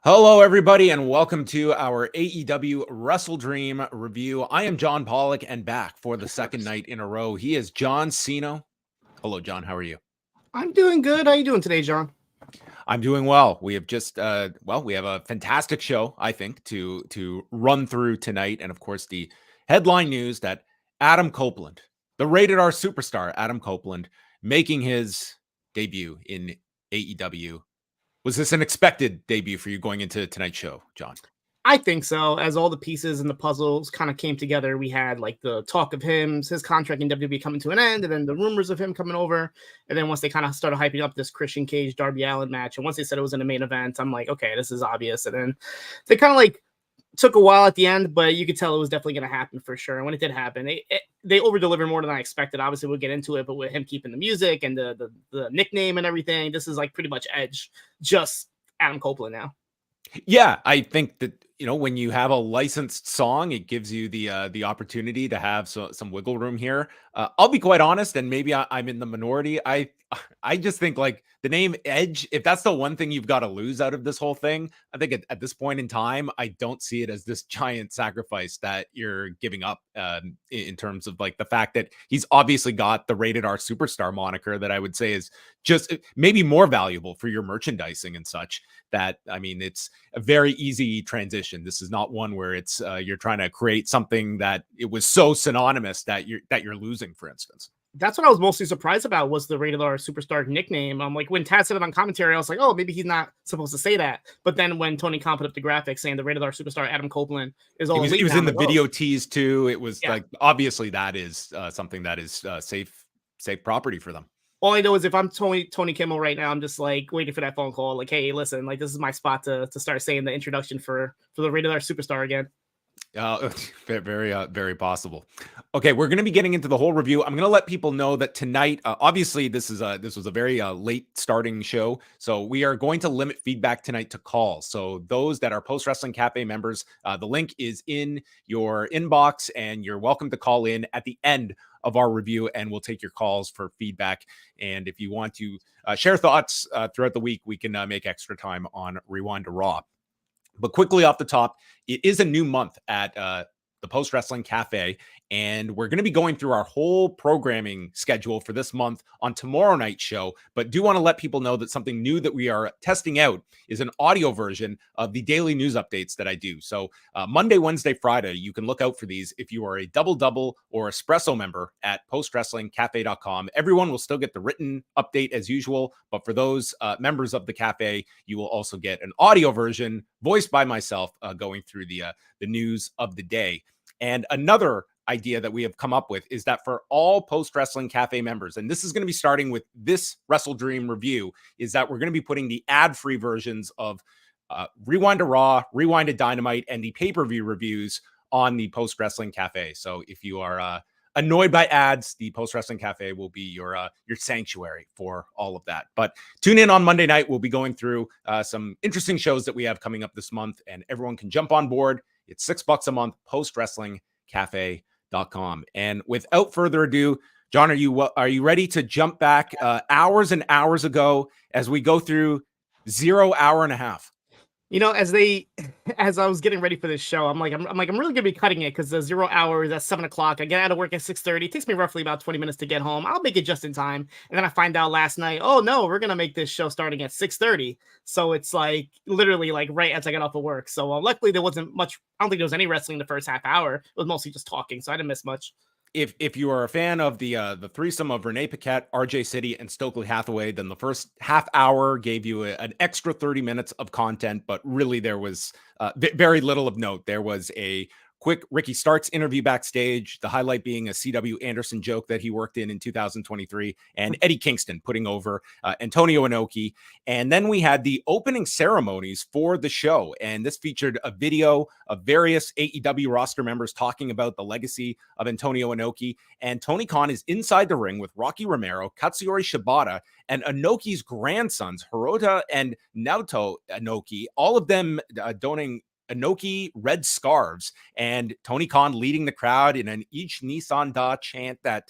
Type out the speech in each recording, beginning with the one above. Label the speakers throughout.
Speaker 1: Hello, everybody, and welcome to our AEW WrestleDream review. I am John Pollock, and back for the second night in a row, he is John Cena. Hello, John. How are you?
Speaker 2: I'm doing good. How you doing today, John?
Speaker 1: I'm doing well. We have just, we have a fantastic show, I think, to run through tonight, and of course, the headline news that Adam Copeland, the rated R superstar Adam Copeland, making his debut in AEW. Was this an expected debut for you going into tonight's show, John?
Speaker 2: I think so. As all the pieces and the puzzles kind of came together, we had like the talk of his contract in WWE coming to an end, and then the rumors of him coming over. And then once they kind of started hyping up this Christian Cage Darby Allin match, and once they said it was in the main event, I'm like, okay, this is obvious. And then they kind of like took a while at the end, but you could tell it was definitely going to happen for sure. And when it did happen, they over delivered more than I expected. Obviously, we'll get into it, but with him keeping the music and the nickname and everything, this is like pretty much Edge, just Adam Copeland now.
Speaker 1: Yeah, I think that, when you have a licensed song, it gives you the opportunity to have some wiggle room here. I'll be quite honest, and maybe I'm in the minority. I just think like the name Edge, if that's the one thing you've got to lose out of this whole thing, I think at this point in time, I don't see it as this giant sacrifice that you're giving up in terms of like the fact that he's obviously got the rated R superstar moniker that I would say is just maybe more valuable for your merchandising and such. That, I mean, it's a very easy transition. This is not one where it's you're trying to create something that it was so synonymous that you're losing, for instance.
Speaker 2: That's what I was mostly surprised about, was the rated R superstar nickname. I'm like, when Taz said it on commentary, I was like, oh, maybe he's not supposed to say that. But then when Tony Khan put up the graphics saying the rated R superstar Adam Copeland is all
Speaker 1: he was in the
Speaker 2: like,
Speaker 1: video tease too. It was like, obviously that is something that is safe property for them.
Speaker 2: All I know is if I'm Tony Kimmel right now, I'm just like waiting for that phone call. Like, hey, listen, like this is my spot to start saying the introduction for the rated R superstar again.
Speaker 1: Very possible. Okay, we're going to be getting into the whole review. I'm going to let people know that tonight, obviously, this was a very late starting show, so we are going to limit feedback tonight to calls. So those that are Post Wrestling Cafe members, the link is in your inbox, and you're welcome to call in at the end of our review, and we'll take your calls for feedback. And if you want to share thoughts throughout the week, we can make extra time on Rewind to Raw. But quickly off the top, it is a new month at the Post Wrestling Cafe, and we're going to be going through our whole programming schedule for this month on tomorrow night's show. But do want to let people know that something new that we are testing out is an audio version of the daily news updates that I do. So Monday, Wednesday, Friday, you can look out for these if you are a double or espresso member at postwrestlingcafe.com. Everyone will still get the written update as usual, but for those members of the cafe, you will also get an audio version voiced by myself going through the news of the day. And another idea that we have come up with is that for all Post Wrestling Cafe members, and this is going to be starting with this WrestleDream review, is that we're going to be putting the ad-free versions of Rewind to Raw, Rewind to Dynamite, and the pay-per-view reviews on the Post Wrestling Cafe. So if you are annoyed by ads, the Post Wrestling Cafe will be your sanctuary for all of that. But tune in on Monday night. We'll be going through some interesting shows that we have coming up this month, and everyone can jump on board. It's $6 a month, postwrestlingcafe.com. And without further ado, John, are you ready to jump back hours and hours ago as we go through 0 hour and a half?
Speaker 2: As I was getting ready for this show, I'm really gonna be cutting it because the 0 hour is at 7:00. I get out of work at 6:30. It takes me roughly about 20 minutes to get home. I'll make it just in time. And then I find out last night, oh no, we're gonna make this show starting at 6:30. So it's like literally like right as I got off of work. So luckily there wasn't much. I don't think there was any wrestling the first half hour. It was mostly just talking, so I didn't miss much.
Speaker 1: If you are a fan of the threesome of Renee Paquette, RJ City, and Stokely Hathaway, then the first half hour gave you an extra 30 minutes of content, but really there was very little of note. There was a quick Ricky Starkz interview backstage, the highlight being a C.W. Anderson joke that he worked in 2023, and Eddie Kingston putting over Antonio Inoki. And then we had the opening ceremonies for the show, and this featured a video of various AEW roster members talking about the legacy of Antonio Inoki. And Tony Khan is inside the ring with Rocky Romero, Katsuyori Shibata, and Inoki's grandsons, Hirota and Naoto Inoki, all of them donating Inoki red scarves, and Tony Khan leading the crowd in an each Nissan Da chant that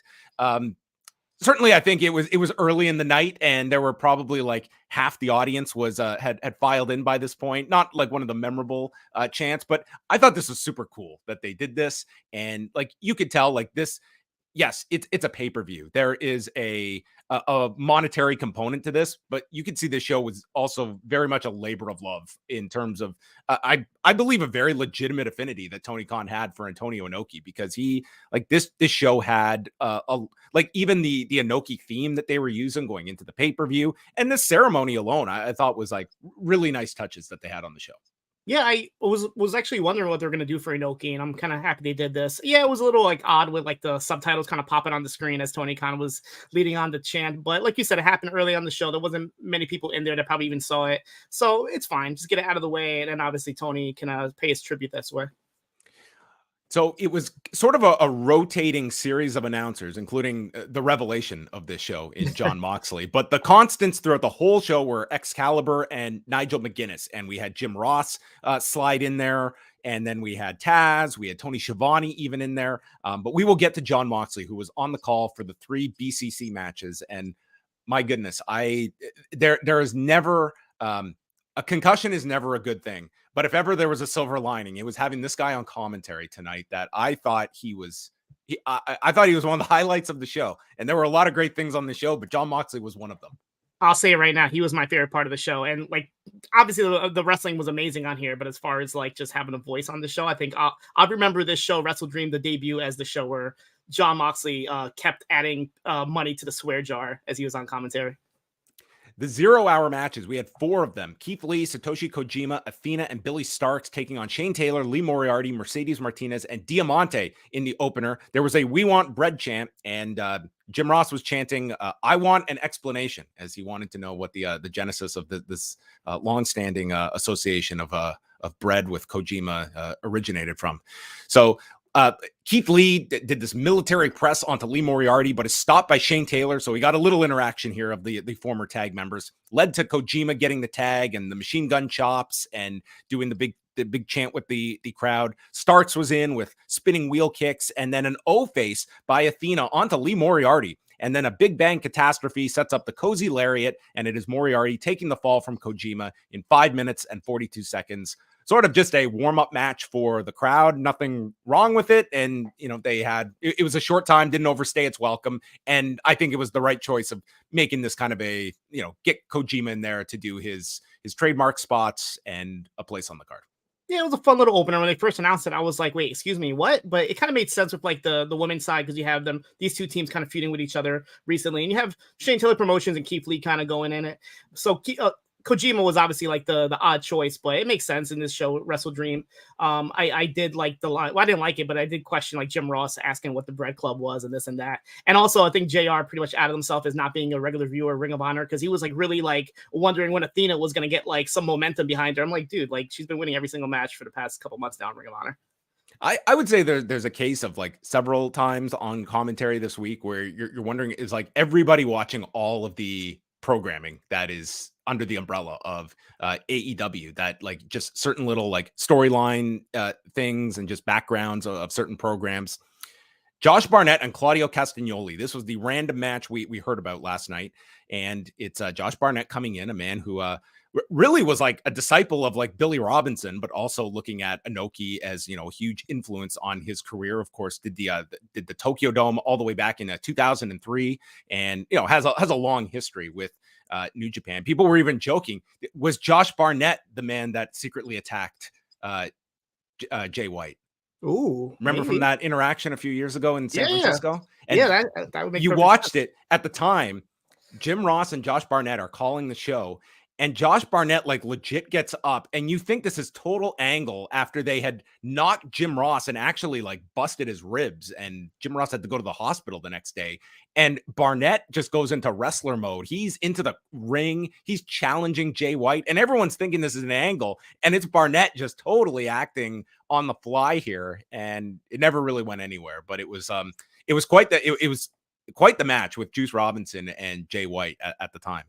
Speaker 1: certainly I think it was early in the night, and there were probably like half the audience was had filed in by this point. Not like one of the memorable chants, but I thought this was super cool that they did this, and like you could tell like this. Yes, it's a pay-per-view. There is a monetary component to this, but you can see this show was also very much a labor of love in terms of I believe a very legitimate affinity that Tony Khan had for Antonio Inoki, because he like this show had like even the Inoki theme that they were using going into the pay-per-view, and this ceremony alone I thought was like really nice touches that they had on the show.
Speaker 2: Yeah, I was actually wondering what they're gonna do for Inoki, and I'm kind of happy they did this. Yeah, it was a little like odd with like the subtitles kind of popping on the screen as Tony Khan was leading on the chant, but like you said, it happened early on the show. There wasn't many people in there that probably even saw it, so it's fine. Just get it out of the way, and then obviously Tony can pay his tribute this way.
Speaker 1: So it was sort of a rotating series of announcers, including the revelation of this show in Jon Moxley. But the constants throughout the whole show were Excalibur and Nigel McGuinness. And we had Jim Ross slide in there. And then we had Taz, we had Tony Schiavone even in there. But we will get to Jon Moxley, who was on the call for the 3 BCC matches. And my goodness, there is never a concussion is never a good thing. But if ever there was a silver lining, it was having this guy on commentary tonight that I thought I thought he was one of the highlights of the show. And there were a lot of great things on the show, but Jon Moxley was one of them.
Speaker 2: I'll say it right now, he was my favorite part of the show. And like, obviously the wrestling was amazing on here, but as far as like just having a voice on the show, I think I'll remember this show, WrestleDream, the debut, as the show where Jon Moxley kept adding money to the swear jar as he was on commentary.
Speaker 1: The 0-hour matches, we had 4 of them. Keith Lee, Satoshi Kojima, Athena, and Billie Starkz taking on Shane Taylor, Lee Moriarty, Mercedes Martinez, and Diamante in the opener. There was a "We Want Bread" chant, and Jim Ross was chanting, "I want an explanation," as he wanted to know what the genesis of this longstanding association of bread with Kojima originated from. So Keith Lee did this military press onto Lee Moriarty, but is stopped by Shane Taylor. So we got a little interaction here of the former tag members, led to Kojima getting the tag and the machine gun chops and doing the big chant with the crowd. Starkz was in with spinning wheel kicks, and then an O-face by Athena onto Lee Moriarty. And then a Big Bang catastrophe sets up the cozy lariat, and it is Moriarty taking the fall from Kojima in 5 minutes and 42 seconds. Sort of just a warm-up match for the crowd. Nothing wrong with it. And, they had, it was a short time, didn't overstay its welcome. And I think it was the right choice of making this kind of a, get Kojima in there to do his trademark spots and a place on the card.
Speaker 2: Yeah, it was a fun little opener. When they first announced it, I was like, wait, excuse me, what? But it kind of made sense with like the women's side, because you have these two teams kind of feuding with each other recently. And you have Shane Taylor Promotions and Keith Lee kind of going in it. So Kojima was obviously like the odd choice, but it makes sense in this show, WrestleDream. I did like the line. Well, I didn't like it, but I did question like Jim Ross asking what the Bread Club was and this and that. And also, I think JR pretty much outed himself as not being a regular viewer of Ring of Honor, because he was like really like wondering when Athena was going to get like some momentum behind her. I'm like, dude, like she's been winning every single match for the past couple months now in Ring of Honor.
Speaker 1: I would say there's a case of like several times on commentary this week where you're wondering, is like everybody watching all of the programming that is under the umbrella of AEW, that like just certain little like storyline things and just backgrounds of certain programs. Josh Barnett and Claudio Castagnoli. This was the random match we heard about last night. And it's Josh Barnett coming in, a man who really was like a disciple of like Billy Robinson, but also looking at Inoki as, a huge influence on his career. Of course, did the Tokyo Dome all the way back in 2003, and has a long history with New Japan. People were even joking, was Josh Barnett the man that secretly attacked Jay White?
Speaker 2: Ooh,
Speaker 1: remember
Speaker 2: maybe
Speaker 1: from that interaction a few years ago in San Francisco?
Speaker 2: And yeah, that would make
Speaker 1: you watched sense. It at the time. Jim Ross and Josh Barnett are calling the show, and Josh Barnett like legit gets up, and you think this is total angle after they had knocked Jim Ross and actually like busted his ribs, and Jim Ross had to go to the hospital the next day. And Barnett just goes into wrestler mode. He's into the ring. He's challenging Jay White, and everyone's thinking this is an angle, and it's Barnett just totally acting on the fly here. And it never really went anywhere, but it was quite the match with Juice Robinson and Jay White at the time.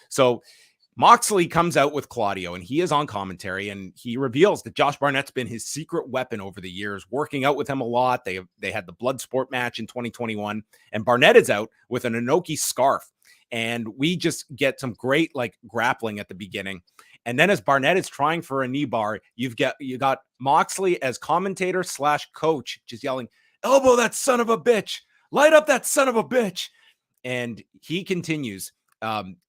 Speaker 1: So Moxley comes out with Claudio, and he is on commentary, and he reveals that Josh Barnett's been his secret weapon over the years, working out with him a lot. They had the blood sport match in 2021, and Barnett is out with an Inoki scarf. And we just get some great grappling at the beginning. And then as Barnett is trying for a knee bar, you got Moxley as commentator / coach just yelling, "Elbow that son of a bitch, light up that son of a bitch." And he continues.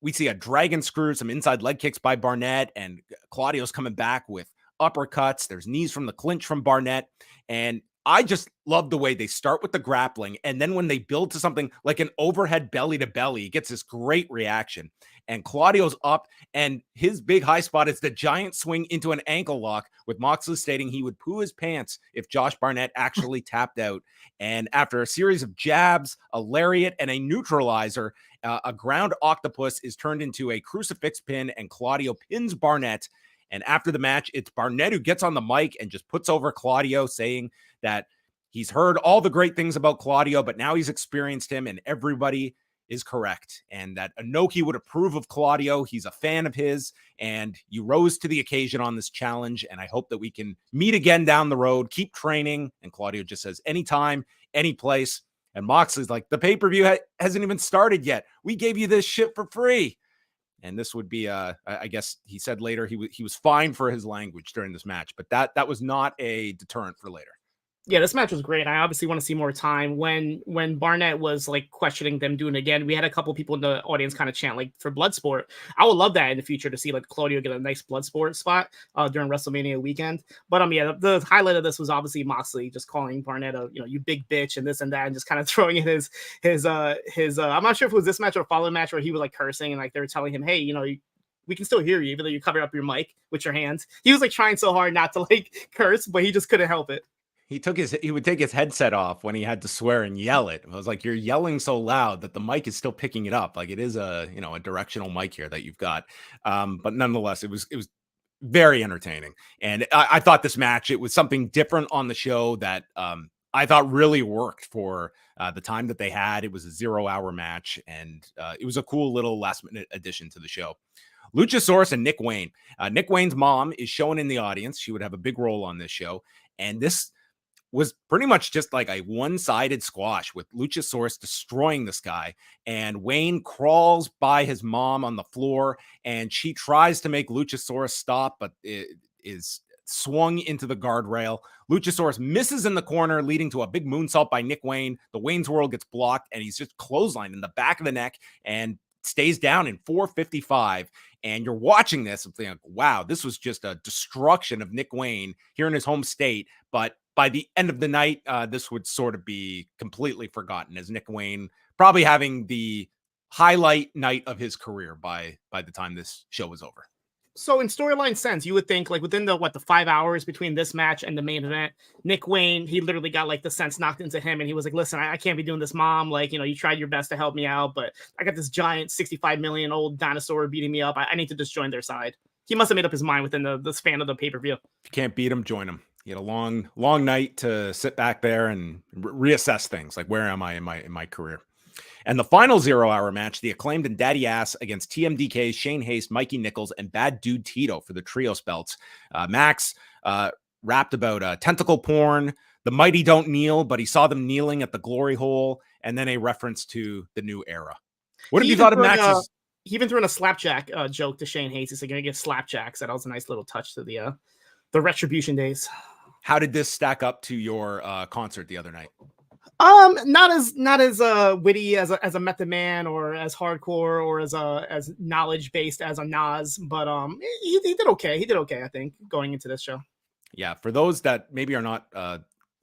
Speaker 1: We see a dragon screw, some inside leg kicks by Barnett, and Claudio's coming back with uppercuts. There's knees from the clinch from Barnett. And I just love the way they start with the grappling. And then when they build to something like an overhead belly to belly, it gets this great reaction. And Claudio's up, and his big high spot is the giant swing into an ankle lock, with Moxley stating he would poo his pants if Josh Barnett actually tapped out. And after a series of jabs, a lariat, and a neutralizer, a ground octopus is turned into a crucifix pin, and Claudio pins Barnett. And after the match, it's Barnett who gets on the mic and just puts over Claudio, saying that he's heard all the great things about Claudio, but now he's experienced him, and everybody is correct. And that Inoki would approve of Claudio. He's a fan of his, and you rose to the occasion on this challenge. And I hope that we can meet again down the road, keep training. And Claudio just says, anytime, any place. And Moxley's like, the pay-per-view hasn't even started yet. We gave you this shit for free. And this would be, I guess he said later he was fine for his language during this match, but that was not a deterrent for later.
Speaker 2: Yeah, this match was great. I obviously want to see more time. When Barnett was questioning them doing it again, we had a couple people in the audience kind of chant for Bloodsport. I would love that in the future to see Claudio get a nice Bloodsport spot during WrestleMania weekend. But yeah, the highlight of this was obviously Moxley just calling Barnett you big bitch and this and that, and just kind of throwing in his I'm not sure if it was this match or a following match where he was cursing and they were telling him, hey, we can still hear you even though you cover up your mic with your hands. He was trying so hard not to curse, but he just couldn't help it.
Speaker 1: He would take his headset off when he had to swear and yell it. I was like, you're yelling so loud that the mic is still picking it up. It is a directional mic here that you've got. But nonetheless, it was very entertaining. And I thought this match, it was something different on the show that I thought really worked for the time that they had. It was a 0-hour match, and it was a cool little last minute addition to the show. Luchasaurus and Nick Wayne. Nick Wayne's mom is shown in the audience. She would have a big role on this show. And this was pretty much just a one-sided squash with Luchasaurus destroying this guy. And Wayne crawls by his mom on the floor, and she tries to make Luchasaurus stop, but it is swung into the guardrail. Luchasaurus misses in the corner, leading to a big moonsault by Nick Wayne. The Wayne's World gets blocked, and he's just clotheslined in the back of the neck and stays down in 455. And you're watching this and thinking, wow, this was just a destruction of Nick Wayne here in his home state. But by the end of the night, this would sort of be completely forgotten, as Nick Wayne probably having the highlight night of his career by the time this show was over.
Speaker 2: So in storyline sense, you would think within the 5 hours between this match and the main event, Nick Wayne, he literally got the sense knocked into him, and he was like, listen, I can't be doing this, mom. You tried your best to help me out, but I got this giant 65 million old dinosaur beating me up. I need to just join their side. He must have made up his mind within the span of the pay-per-view.
Speaker 1: If you can't beat him, join him. He had a long night to sit back there and reassess things. Where am I in my career? And the final 0-hour match, the Acclaimed and Daddy Ass against TMDK, Shane Haste, Mikey Nichols, and Bad Dude Tito for the trios belts. Max rapped about tentacle porn. The mighty don't kneel, but he saw them kneeling at the glory hole, and then a reference to the new era. What have you thought of Max's?
Speaker 2: He even threw in a slapjack joke to Shane Haste. He's going to get slapjacks. That was a nice little touch to the Retribution days.
Speaker 1: How did this stack up to your concert the other night?
Speaker 2: Not as witty as a Method Man or as hardcore or as knowledge based as a Nas, but he did okay. He did okay, I think, going into this show.
Speaker 1: Yeah, for those that maybe are not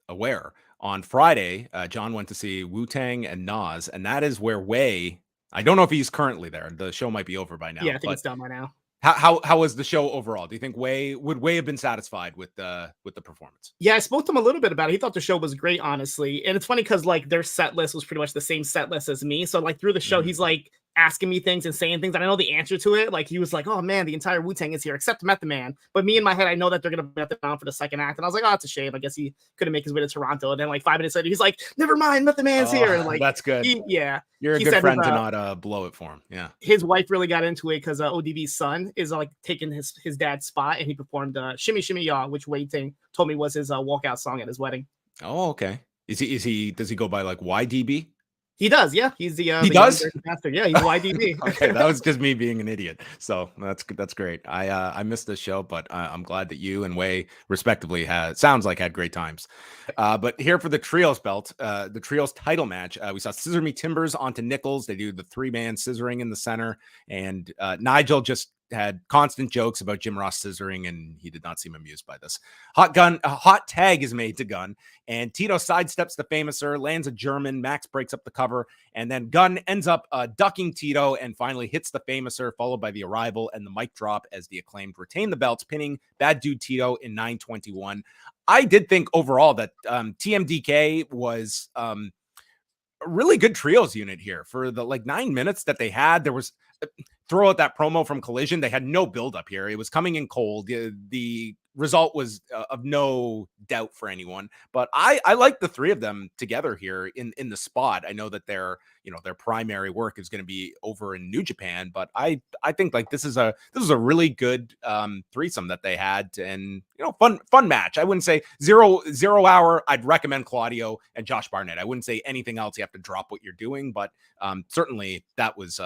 Speaker 1: aware, on Friday, John went to see Wu-Tang and Nas, and that is where Wei. I don't know if he's currently there. The show might be over by now.
Speaker 2: Yeah, I think it's done by now.
Speaker 1: How was the show overall? Do you think would Wei have been satisfied with the performance?
Speaker 2: Yeah, I spoke to him a little bit about it. He thought the show was great, honestly. And it's funny because their set list was pretty much the same set list as me. So through the show, he's asking me things and saying things, and I know the answer to it. Like he was like, "Oh man, the entire Wu-Tang is here except Method Man." But me in my head, I know that they're gonna be Method Man for the second act, and I was like, "Oh, that's a shame. I guess he couldn't make his way to Toronto." And then like 5 minutes later, he's like, "Never mind, Method Man's here." And like
Speaker 1: that's good. You're a good friend to not blow it for him. Yeah,
Speaker 2: his wife really got into it because ODB's son is like taking his dad's spot, and he performed "Shimmy Shimmy Ya," which Wei Ting told me was his walkout song at his wedding.
Speaker 1: Oh, okay. Does he go by like YDB?
Speaker 2: He does, yeah. He's the
Speaker 1: he does.
Speaker 2: Bastard. Yeah, he's YDB.
Speaker 1: Okay, that was just me being an idiot. So that's great. I missed this show, but I'm glad that you and Wei respectively had great times. But here for the trios belt, the trios title match, we saw Scissor Me Timbers onto Nichols. They do the 3-man scissoring in the center, and Nigel just had constant jokes about Jim Ross scissoring, and he did not seem amused by this. A hot tag is made to Gunn, and Tito sidesteps the Famouser, lands a German. Max breaks up the cover, and then Gunn ends up ducking Tito and finally hits the Famouser, followed by the Arrival and the mic drop as the Acclaimed retain the belts, pinning Bad Dude Tito in 9:21. I did think overall that TMDK was a really good trios unit here for the 9 minutes that they had. There was throw out that promo from Collision. They had no buildup here. It was coming in cold. The result was of no doubt for anyone. But I like the three of them together here in the spot. I know that their primary work is going to be over in New Japan, but I think this is a really good threesome that they had, and fun match. I wouldn't say zero hour. I'd recommend Claudio and Josh Barnett. I wouldn't say anything else. You have to drop what you're doing, but certainly that was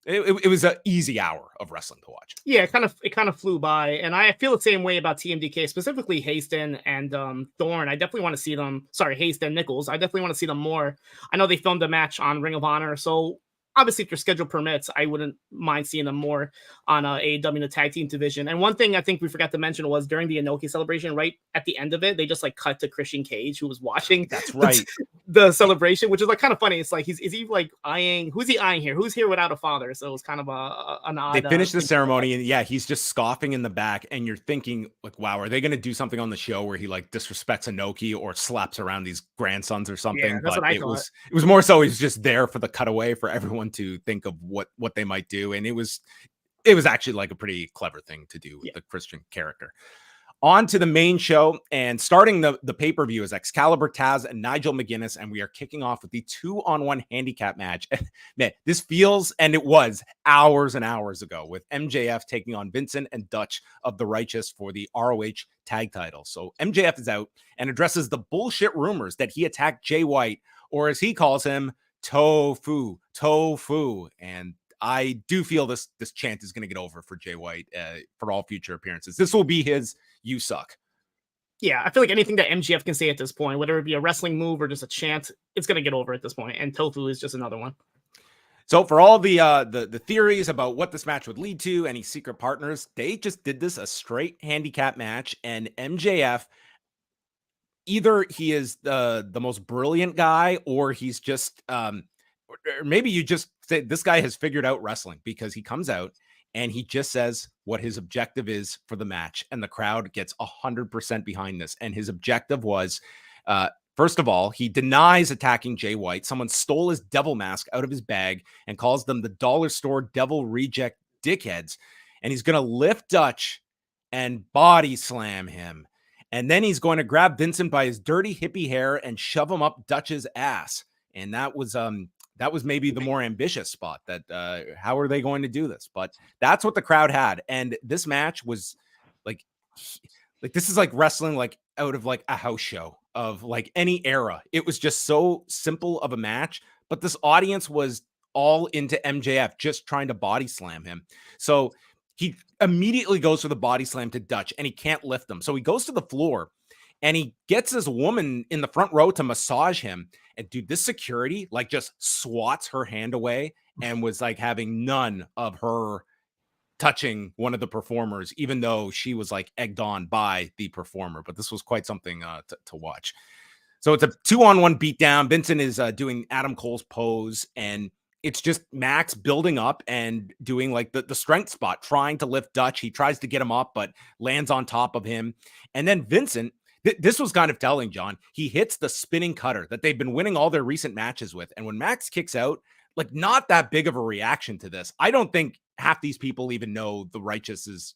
Speaker 1: it was an easy hour of wrestling to watch.
Speaker 2: Yeah, it kind of flew by, and I feel the same way about TMDK, specifically Haston and Thorne. I definitely want to see them. Sorry, Haston and Nichols. I definitely want to see them more. I know they filmed a match on Ring of Honor, so obviously if their schedule permits, I wouldn't mind seeing them more on AEW in the tag team division. And one thing I think we forgot to mention was during the Inoki celebration, right at the end of it, they just cut to Christian Cage, who was watching.
Speaker 1: That's right.
Speaker 2: The celebration, which is kind of funny. It's is he eyeing? Who's he eyeing here? Who's here without a father? So it was kind of an odd.
Speaker 1: They finished the ceremony, and yeah, he's just scoffing in the back, and you're thinking wow, are they going to do something on the show where he disrespects Inoki or slaps around these grandsons or something?
Speaker 2: Yeah, that's what I thought.
Speaker 1: It was more so he's just there for the cutaway for everyone to think of what they might do, and it was actually a pretty clever thing to do with the Christian character. On to the main show, and starting the pay-per-view is Excalibur, Taz, and Nigel McGuinness, and we are kicking off with the 2-on-1 handicap match. Man, this feels, and it was hours and hours ago, with MJF taking on Vincent and Dutch of the Righteous for the ROH tag title. So MJF is out and addresses the bullshit rumors that he attacked Jay White, or as he calls him, Tofu. And I do feel this chant is going to get over for Jay White for all future appearances. This will be his "you suck."
Speaker 2: Yeah, I feel like anything that MJF can say at this point, whether it be a wrestling move or just a chant, it's going to get over at this point. And Tofu is just another one.
Speaker 1: So for all the theories about what this match would lead to, any secret partners, they just did this a straight handicap match, and MJF, either he is the most brilliant guy, or he's just or maybe you just say this guy has figured out wrestling, because he comes out and he just says what his objective is for the match, and the crowd gets 100% behind this. And his objective was, first of all, he denies attacking Jay White. Someone stole his devil mask out of his bag and calls them the dollar store devil reject dickheads. And he's going to lift Dutch and body slam him. And then he's going to grab Vincent by his dirty hippie hair and shove him up Dutch's ass. And that was maybe the more ambitious spot. That how are they going to do this? But that's what the crowd had. And this match was this is wrestling out of a house show of any era. It was just so simple of a match, but this audience was all into MJF just trying to body slam him. So he immediately goes for the body slam to Dutch, and he can't lift him. So he goes to the floor, and he gets this woman in the front row to massage him. And dude, this security just swats her hand away and was having none of her touching one of the performers, even though she was egged on by the performer. But this was quite something to watch. So it's a 2-on-1 beatdown. Vincent is doing Adam Cole's pose, and it's just Max building up and doing the strength spot, trying to lift Dutch. He tries to get him up, but lands on top of him. And then Vincent, this was kind of telling, John. He hits the spinning cutter that they've been winning all their recent matches with. And when Max kicks out, like not that big of a reaction to this. I don't think half these people even know the Righteous's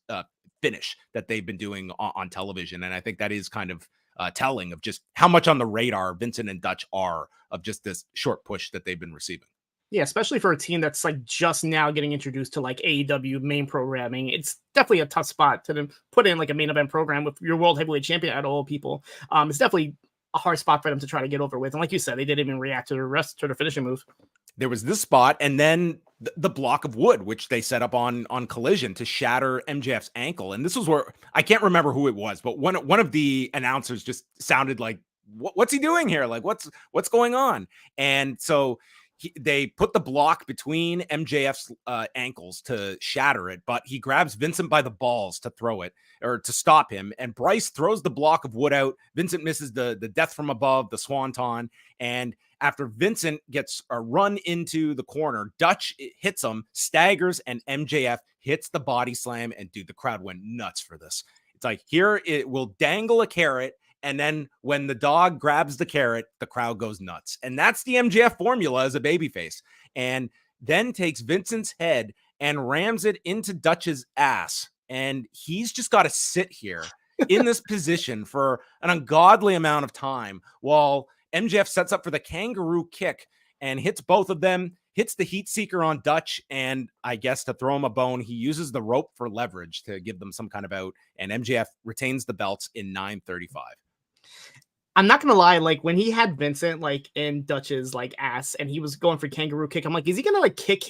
Speaker 1: finish that they've been doing on television. And I think that is kind of telling of just how much on the radar Vincent and Dutch are of just this short push that they've been receiving.
Speaker 2: Yeah, especially for a team that's like just now getting introduced to like AEW main programming. It's definitely a tough spot to put in like a main event program with your world heavyweight champion at all people. It's definitely a hard spot for them to try to get over with. And like you said, they didn't even react to the finishing move.
Speaker 1: There was this spot, and then the block of wood, which they set up on Collision to shatter MJF's ankle. And this was where I can't remember who it was, but one of the announcers just sounded like, "What's he doing here? Like, what's going on?" And so they put the block between MJF's ankles to shatter it, but he grabs Vincent by the balls to throw it or to stop him. And Bryce throws the block of wood out. Vincent misses the death from above, the swanton. And after Vincent gets a run into the corner, Dutch hits him, staggers, and MJF hits the body slam. And dude, the crowd went nuts for this. It's like, here it will dangle a carrot. And then when the dog grabs the carrot, the crowd goes nuts. And that's the MJF formula as a babyface. And then takes Vincent's head and rams it into Dutch's ass. And he's just got to sit here in this position for an ungodly amount of time while MJF sets up for the kangaroo kick and hits both of them, hits the heat seeker on Dutch, and I guess to throw him a bone, he uses the rope for leverage to give them some kind of out, and MJF retains the belts in 9:35.
Speaker 2: I'm not gonna lie, like when he had Vincent like in Dutch's like ass and he was going for kangaroo kick, I'm like, is he gonna like kick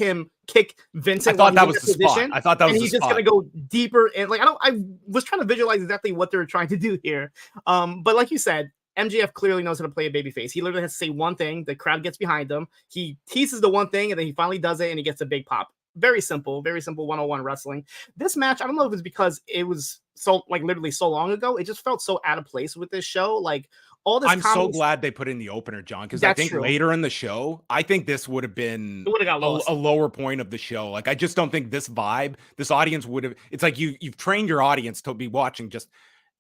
Speaker 2: Vincent?
Speaker 1: I thought that was the spot. I thought that was the spot. And he's just
Speaker 2: gonna go deeper and like I was trying to visualize exactly what they were trying to do here. But like you said, MJF clearly knows how to play a babyface. He literally has to say one thing, the crowd gets behind him. He teases the one thing, and then he finally does it, and he gets a big pop. Very simple 101 wrestling. This match, I don't know if it's because it was so like literally so long ago. It just felt so out of place with this show. Like all this.
Speaker 1: I'm so glad they put in the opener, John, because I think later in the show, I think this would have been a lower point of the show. Like I just don't think this vibe, this audience would have. It's like you've trained your audience to be watching just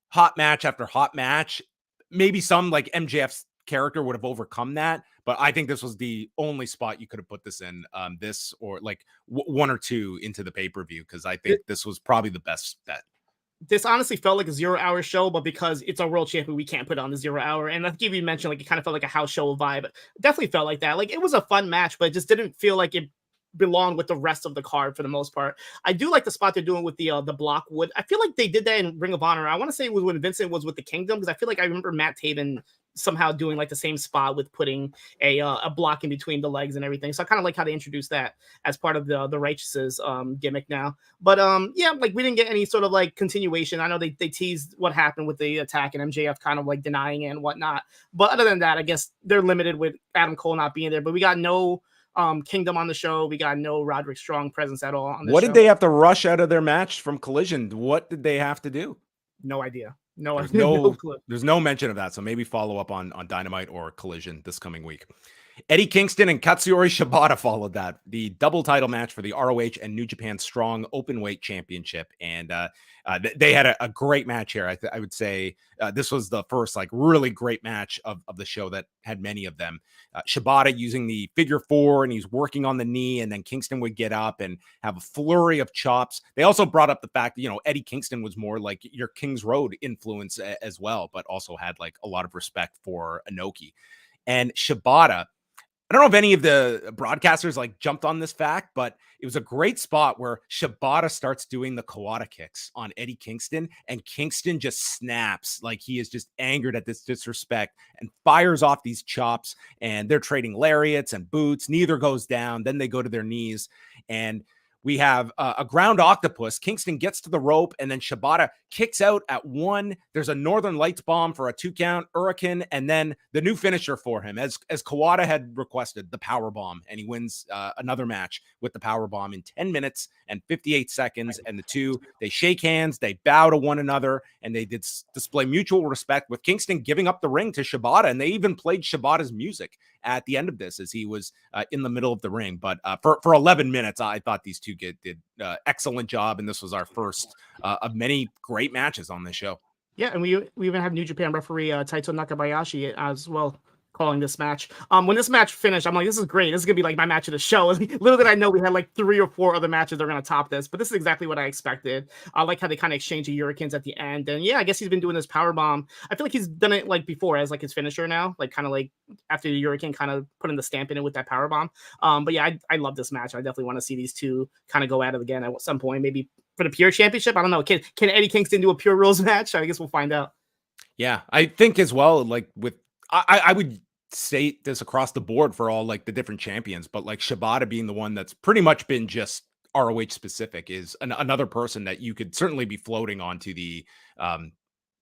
Speaker 1: hot match after hot match. Maybe some like MJF's character would have overcome that, but I think this was the only spot you could have put this in, this or like one or two into the pay-per-view, because I think this was probably the best bet.
Speaker 2: This honestly felt like a 0 hour show, but because it's a world champion, we can't put it on the 0 hour. And I think you mentioned like it kind of felt like a house show vibe. It definitely felt like that. Like it was a fun match, but it just didn't feel like it belonged with the rest of the card for the most part. I do like the spot they're doing with the block wood. I feel like they did that in Ring of Honor. I want to say it was when Vincent was with the Kingdom, because I feel like I remember Matt Taven somehow doing like the same spot with putting a block in between the legs and everything. So I kind of like how they introduced that as part of the Righteous's gimmick now. But yeah, like we didn't get any sort of like continuation. I know they teased what happened with the attack and MJF kind of like denying it and whatnot. But other than that, I guess they're limited with Adam Cole not being there. But we got no Kingdom on the show. We got no Roderick Strong presence at all on the show.
Speaker 1: What did they have to rush out of their match from Collision? What did they have to do?
Speaker 2: No idea.
Speaker 1: No clue. There's no mention of that. So maybe follow up on Dynamite or Collision this coming week. Eddie Kingston and Katsuyori Shibata followed that. The double title match for the ROH and New Japan Strong Openweight Championship. And they had a great match here. I would say this was the first like really great match of the show that had many of them. Shibata using the figure four, and he's working on the knee, and then Kingston would get up and have a flurry of chops. They also brought up the fact that, Eddie Kingston was more like your King's Road influence as well, but also had like a lot of respect for Inoki. And Shibata, I don't know if any of the broadcasters like jumped on this fact, but it was a great spot where Shibata starts doing the Kawada kicks on Eddie Kingston, and Kingston just snaps like he is just angered at this disrespect and fires off these chops, and they're trading lariats and boots. Neither goes down. Then they go to their knees, and we have a ground octopus. Kingston gets to the rope, and then Shibata kicks out at one. There's a Northern Lights bomb for a 2 count, Hurricane, and then the new finisher for him, as Kawada had requested, the power bomb, and he wins another match with the power bomb in 10 minutes and 58 seconds. And the two, they shake hands, they bow to one another, and they did display mutual respect, with Kingston giving up the ring to Shibata, and they even played Shibata's music at the end of this as he was in the middle of the ring. But for 11 minutes, I thought these two did excellent job, and this was our first of many great matches on this show.
Speaker 2: Yeah, and we even have New Japan referee Taito Nakabayashi as well calling this match. When this match finished, I'm like, this is great. This is gonna be like my match of the show. Little did I know we had like 3 or 4 other matches that are gonna top this, but this is exactly what I expected. I like how they kind of exchange the Hurricanes at the end, and yeah, I guess he's been doing this power bomb. I feel like he's done it like before as like his finisher now, like kind of like after the Hurricane kind of putting the stamp in it with that power bomb. But yeah, I love this match. I definitely want to see these two kind of go at it again at some point, maybe for the Pure Championship. I don't know. Can Eddie Kingston do a Pure Rules match? I guess we'll find out.
Speaker 1: Yeah, I think as well, like with I would state this across the board for all like the different champions, but like Shibata being the one that's pretty much been just ROH specific is another person that you could certainly be floating onto the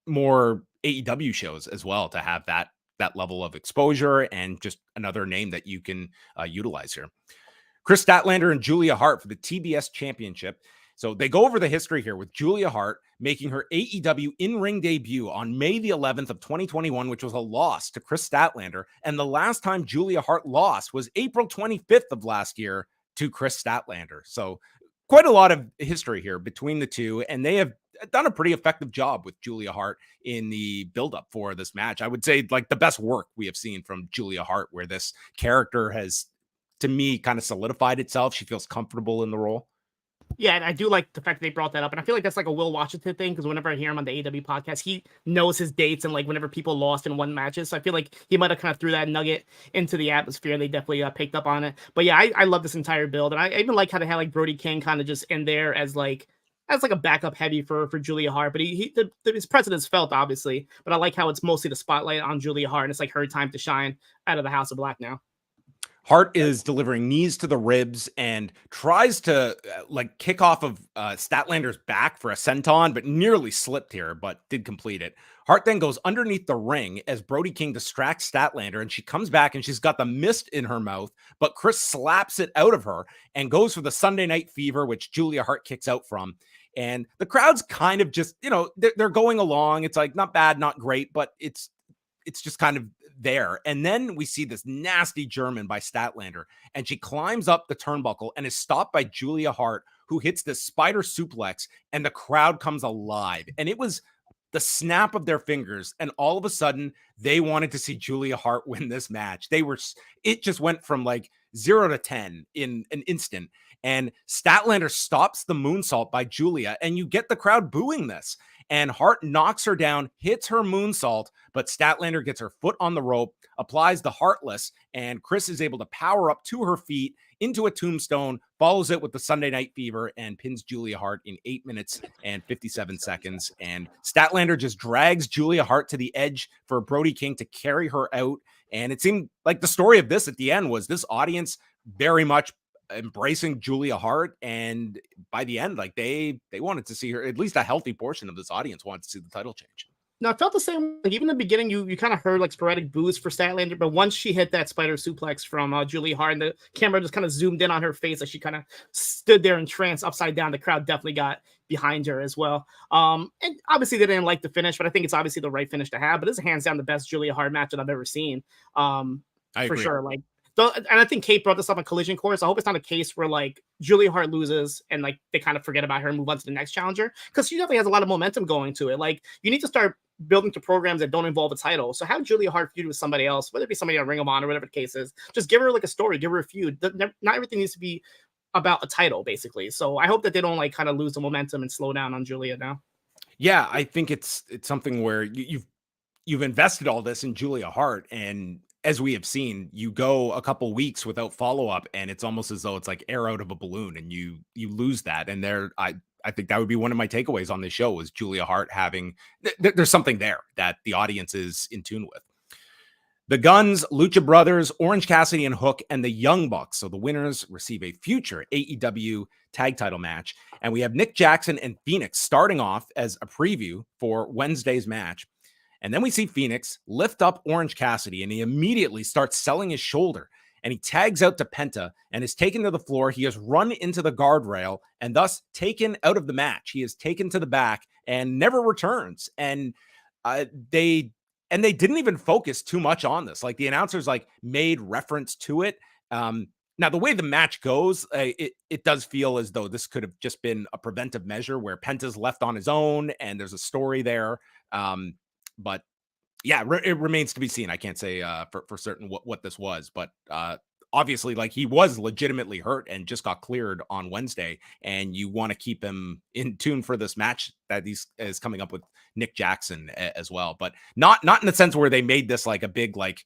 Speaker 1: more AEW shows as well to have that level of exposure and just another name that you can utilize here. Kris Statlander and Julia Hart for the TBS Championship. So they go over the history here with Julia Hart making her AEW in-ring debut on May the 11th of 2021, which was a loss to Kris Statlander. And the last time Julia Hart lost was April 25th of last year to Kris Statlander. So quite a lot of history here between the two, and they have done a pretty effective job with Julia Hart in the buildup for this match. I would say like the best work we have seen from Julia Hart, where this character has, to me, kind of solidified itself. She feels comfortable in the role.
Speaker 2: Yeah, and I do like the fact that they brought that up. And I feel like that's like a Will Washington thing, because whenever I hear him on the AEW podcast, he knows his dates and like whenever people lost and won matches. So I feel like he might have kind of threw that nugget into the atmosphere, and they definitely picked up on it. But yeah, I love this entire build. And I even like how they had like Brody King kind of just in there as like a backup heavy for Julia Hart. But his presence is felt, obviously. But I like how it's mostly the spotlight on Julia Hart, and it's like her time to shine out of the House of Black now.
Speaker 1: Hart is delivering knees to the ribs and tries to like kick off of Statlander's back for a senton, but nearly slipped here, but did complete it. Hart then goes underneath the ring as Brody King distracts Statlander, and she comes back and she's got the mist in her mouth, but Kris slaps it out of her and goes for the Sunday Night Fever, which Julia Hart kicks out from. And the crowd's kind of just, they're going along. It's like not bad, not great, but it's just kind of there. And then we see this nasty German by Statlander, and she climbs up the turnbuckle and is stopped by Julia Hart, who hits this spider suplex, and the crowd comes alive. And it was the snap of their fingers, and all of a sudden they wanted to see Julia Hart win this match. It just went from like 0 to 10 in an instant. And Statlander stops the moonsault by Julia, and you get the crowd booing this. And Hart knocks her down, hits her moonsault, but Statlander gets her foot on the rope, applies the Heartless, and Kris is able to power up to her feet into a tombstone, follows it with the Sunday Night Fever, and pins Julia Hart in 8 minutes and 57 seconds. And Statlander just drags Julia Hart to the edge for Brody King to carry her out. And it seemed like the story of this at the end was this audience very much embracing Julia Hart, and by the end, like they wanted to see her. At least a healthy portion of this audience wanted to see the title change.
Speaker 2: No, I felt the same. Like even in the beginning, you kind of heard like sporadic boos for Statlander, but once she hit that spider suplex from Julia Hart, and the camera just kind of zoomed in on her face as she kind of stood there in trance, upside down, the crowd definitely got behind her as well. And obviously they didn't like the finish, but I think it's obviously the right finish to have. But this is hands down the best Julia Hart match that I've ever seen.
Speaker 1: I agree.
Speaker 2: For sure. Like, and I think Kate brought this up on Collision Course. I hope it's not a case where like Julia Hart loses and like they kind of forget about her and move on to the next challenger, because she definitely has a lot of momentum going to it. Like you need to start building to programs that don't involve a title. So have Julia Hart feud with somebody else, whether it be somebody on Ring of Honor, whatever the case is. Just give her like a story, give her a feud. Not everything needs to be about a title, basically. So I hope that they don't like kind of lose the momentum and slow down on Julia now.
Speaker 1: Yeah, I think it's something where you've invested all this in Julia Hart, and as we have seen, you go a couple weeks without follow-up, and it's almost as though it's like air out of a balloon, and you lose that. And I think that would be one of my takeaways on this show was Julia Hart having there's something there that the audience is in tune with. The Guns, Lucha Brothers, Orange Cassidy and Hook, and the Young Bucks. So the winners receive a future AEW tag title match. And we have Nick Jackson and Phoenix starting off as a preview for Wednesday's match. And then we see Phoenix lift up Orange Cassidy, and he immediately starts selling his shoulder, and he tags out to Penta and is taken to the floor. He has run into the guardrail and thus taken out of the match. He is taken to the back and never returns. And they didn't even focus too much on this. Like the announcers like made reference to it. Now the way the match goes, it does feel as though this could have just been a preventive measure where Penta's left on his own and there's a story there. But yeah, it remains to be seen. I can't say for certain what this was, but obviously, like, he was legitimately hurt and just got cleared on Wednesday, and you want to keep him in tune for this match that is coming up with Nick Jackson as well, but not in the sense where they made this like a big like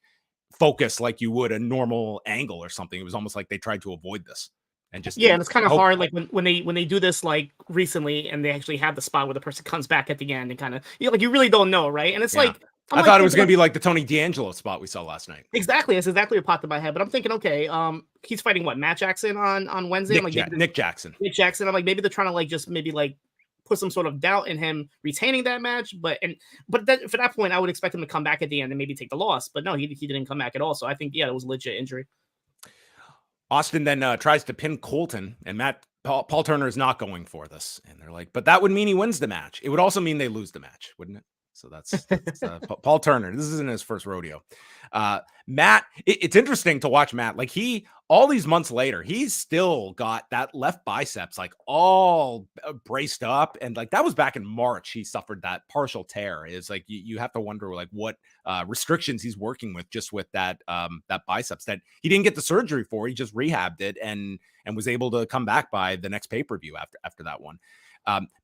Speaker 1: focus like you would a normal angle or something. It was almost like they tried to avoid this and just
Speaker 2: Yeah, and it's kind of
Speaker 1: hope.
Speaker 2: hard, like when they do this like recently, and they actually have the spot where the person comes back at the end and kind of like you really don't know, right? And it's
Speaker 1: Yeah.
Speaker 2: like
Speaker 1: I thought it was going to be like the Tony D'Angelo spot we saw last night.
Speaker 2: exactly. That's exactly what popped in my head. But I'm thinking, okay, he's fighting what, Matt Jackson on Wednesday?
Speaker 1: Nick,
Speaker 2: I'm like,
Speaker 1: Nick Jackson.
Speaker 2: Nick Jackson. I'm like, maybe they're trying to like just maybe like put some sort of doubt in him retaining that match. But for that point, I would expect him to come back at the end and maybe take the loss. But no, he didn't come back at all. So I think it was a legit injury.
Speaker 1: Austin then tries to pin Colton, and Paul Turner is not going for this. And they're like, but that would mean he wins the match. It would also mean they lose the match, wouldn't it? So that's Paul Turner. This isn't his first rodeo. Matt, it's interesting to watch Matt. Like, all these months later, he's still got that left biceps like all braced up. And like, that was back in March. He suffered that partial tear. It's like, you have to wonder like what restrictions he's working with just with that biceps that he didn't get the surgery for. He just rehabbed it and was able to come back by the next pay-per-view after that one.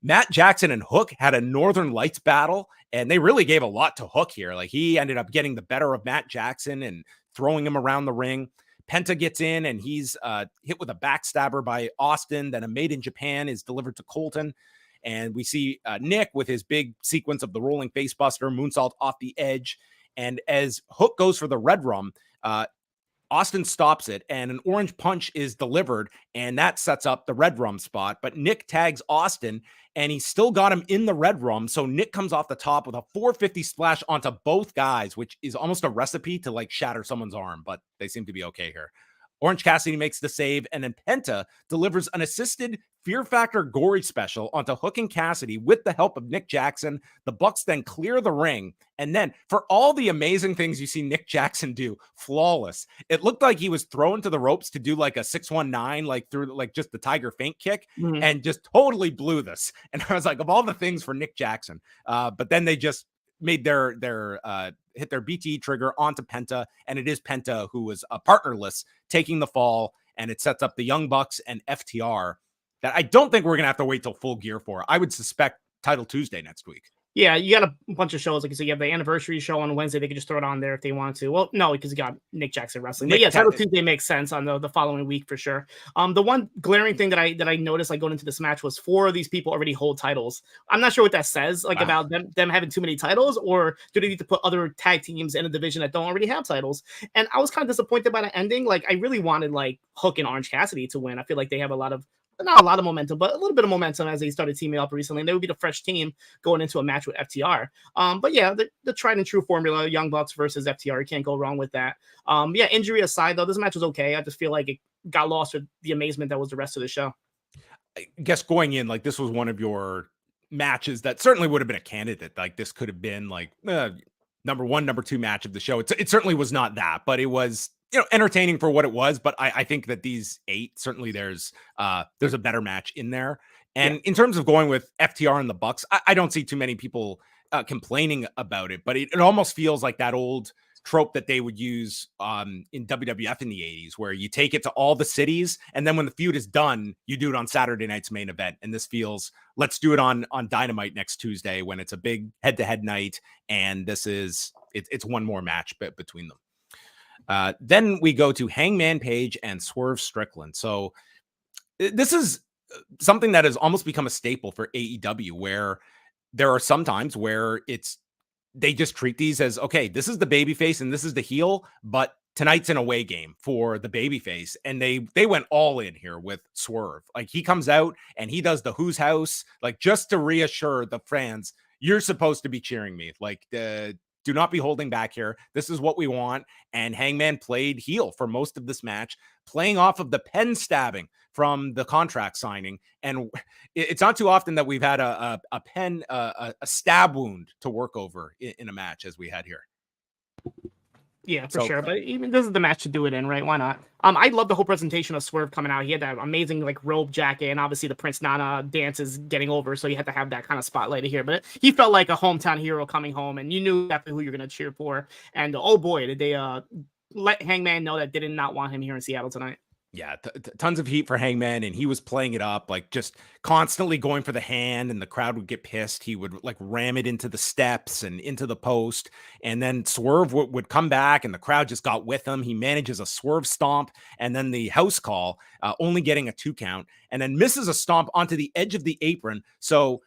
Speaker 1: Matt Jackson and Hook had a Northern Lights battle, and they really gave a lot to Hook here. Like, he ended up getting the better of Matt Jackson and throwing him around the ring. Penta gets in, and he's hit with a backstabber by Austin. Then a Made in Japan is delivered to Colton. And we see Nick with his big sequence of the rolling facebuster, moonsault off the edge. And as Hook goes for the red rum, Austin stops it, and an orange punch is delivered, and that sets up the red rum spot. But Nick tags Austin, and he still got him in the red rum. So Nick comes off the top with a 450 splash onto both guys, which is almost a recipe to like shatter someone's arm, but they seem to be okay here. Orange Cassidy makes the save, and then Penta delivers an assisted Fear Factor Gory special onto Hook and Cassidy with the help of Nick Jackson. The Bucks then clear the ring, and then for all the amazing things you see Nick Jackson do, flawless. It looked like he was thrown to the ropes to do like a 619, like through like just the Tiger Feint kick, and just totally blew this. And I was like, of all the things for Nick Jackson, but then they just made their hit their BTE trigger onto Penta, and it is Penta who was partnerless taking the fall, and it sets up the Young Bucks and FTR that I don't think we're gonna have to wait till Full Gear for. I would suspect Title Tuesday next week.
Speaker 2: Yeah, you got a bunch of shows. Like you said, you have the anniversary show on Wednesday. They could just throw it on there if they want to. Well, no, because you got Nick Jackson wrestling. But yeah, Title Tuesday makes sense on the following week for sure. The one glaring thing that I noticed like going into this match was 4 of these people already hold titles. I'm not sure what that says like about them having too many titles, or do they need to put other tag teams in a division that don't already have titles? And I was kind of disappointed by the ending. Like, I really wanted like Hook and Orange Cassidy to win. I feel like they have not a lot of momentum, but a little bit of momentum as they started teaming up recently. And they would be the fresh team going into a match with FTR. But yeah, the tried and true formula, Young Bucks versus FTR. You can't go wrong with that. Yeah, injury aside, though, this match was okay. I just feel like it got lost with the amazement that was the rest of the show.
Speaker 1: I guess going in, like, this was one of your matches that certainly would have been a candidate. Like, this could have been like number 1, number 2 match of the show. It certainly was not that, but it was, entertaining for what it was. But I think that these 8, certainly there's a better match in there. And in terms of going with FTR and the Bucks, I don't see too many people complaining about it, but it almost feels like that old trope that they would use in WWF in the 80s, where you take it to all the cities, and then when the feud is done, you do it on Saturday night's main event. And this feels, let's do it on Dynamite next Tuesday when it's a big head-to-head night, and it's one more match between them. Then we go to Hangman Page and Swerve Strickland. So this is something that has almost become a staple for AEW, where there are some times where they just treat these as, okay, this is the babyface and this is the heel, but tonight's an away game for the babyface. And they went all in here with Swerve. Like, he comes out and he does the Who's House, like, just to reassure the fans, you're supposed to be cheering me. Like, do not be holding back here. This is what we want. And Hangman played heel for most of this match, playing off of the pen stabbing from the contract signing. And it's not too often that we've had a stab wound to work over in a match as we had here.
Speaker 2: Yeah, for sure. But even this is the match to do it in, right? Why not? I love the whole presentation of Swerve coming out. He had that amazing like robe jacket, and obviously the Prince Nana dance is getting over, so you had to have that kind of spotlight here. But he felt like a hometown hero coming home, and you knew exactly who you're gonna cheer for. And oh boy, did they let Hangman know that they did not want him here in Seattle tonight.
Speaker 1: Yeah, tons of heat for Hangman, and he was playing it up, like just constantly going for the hand, and the crowd would get pissed. He would like ram it into the steps and into the post, and then Swerve would come back, and the crowd just got with him. He manages a Swerve stomp, and then the house call, only getting a 2 count, and then misses a stomp onto the edge of the apron. So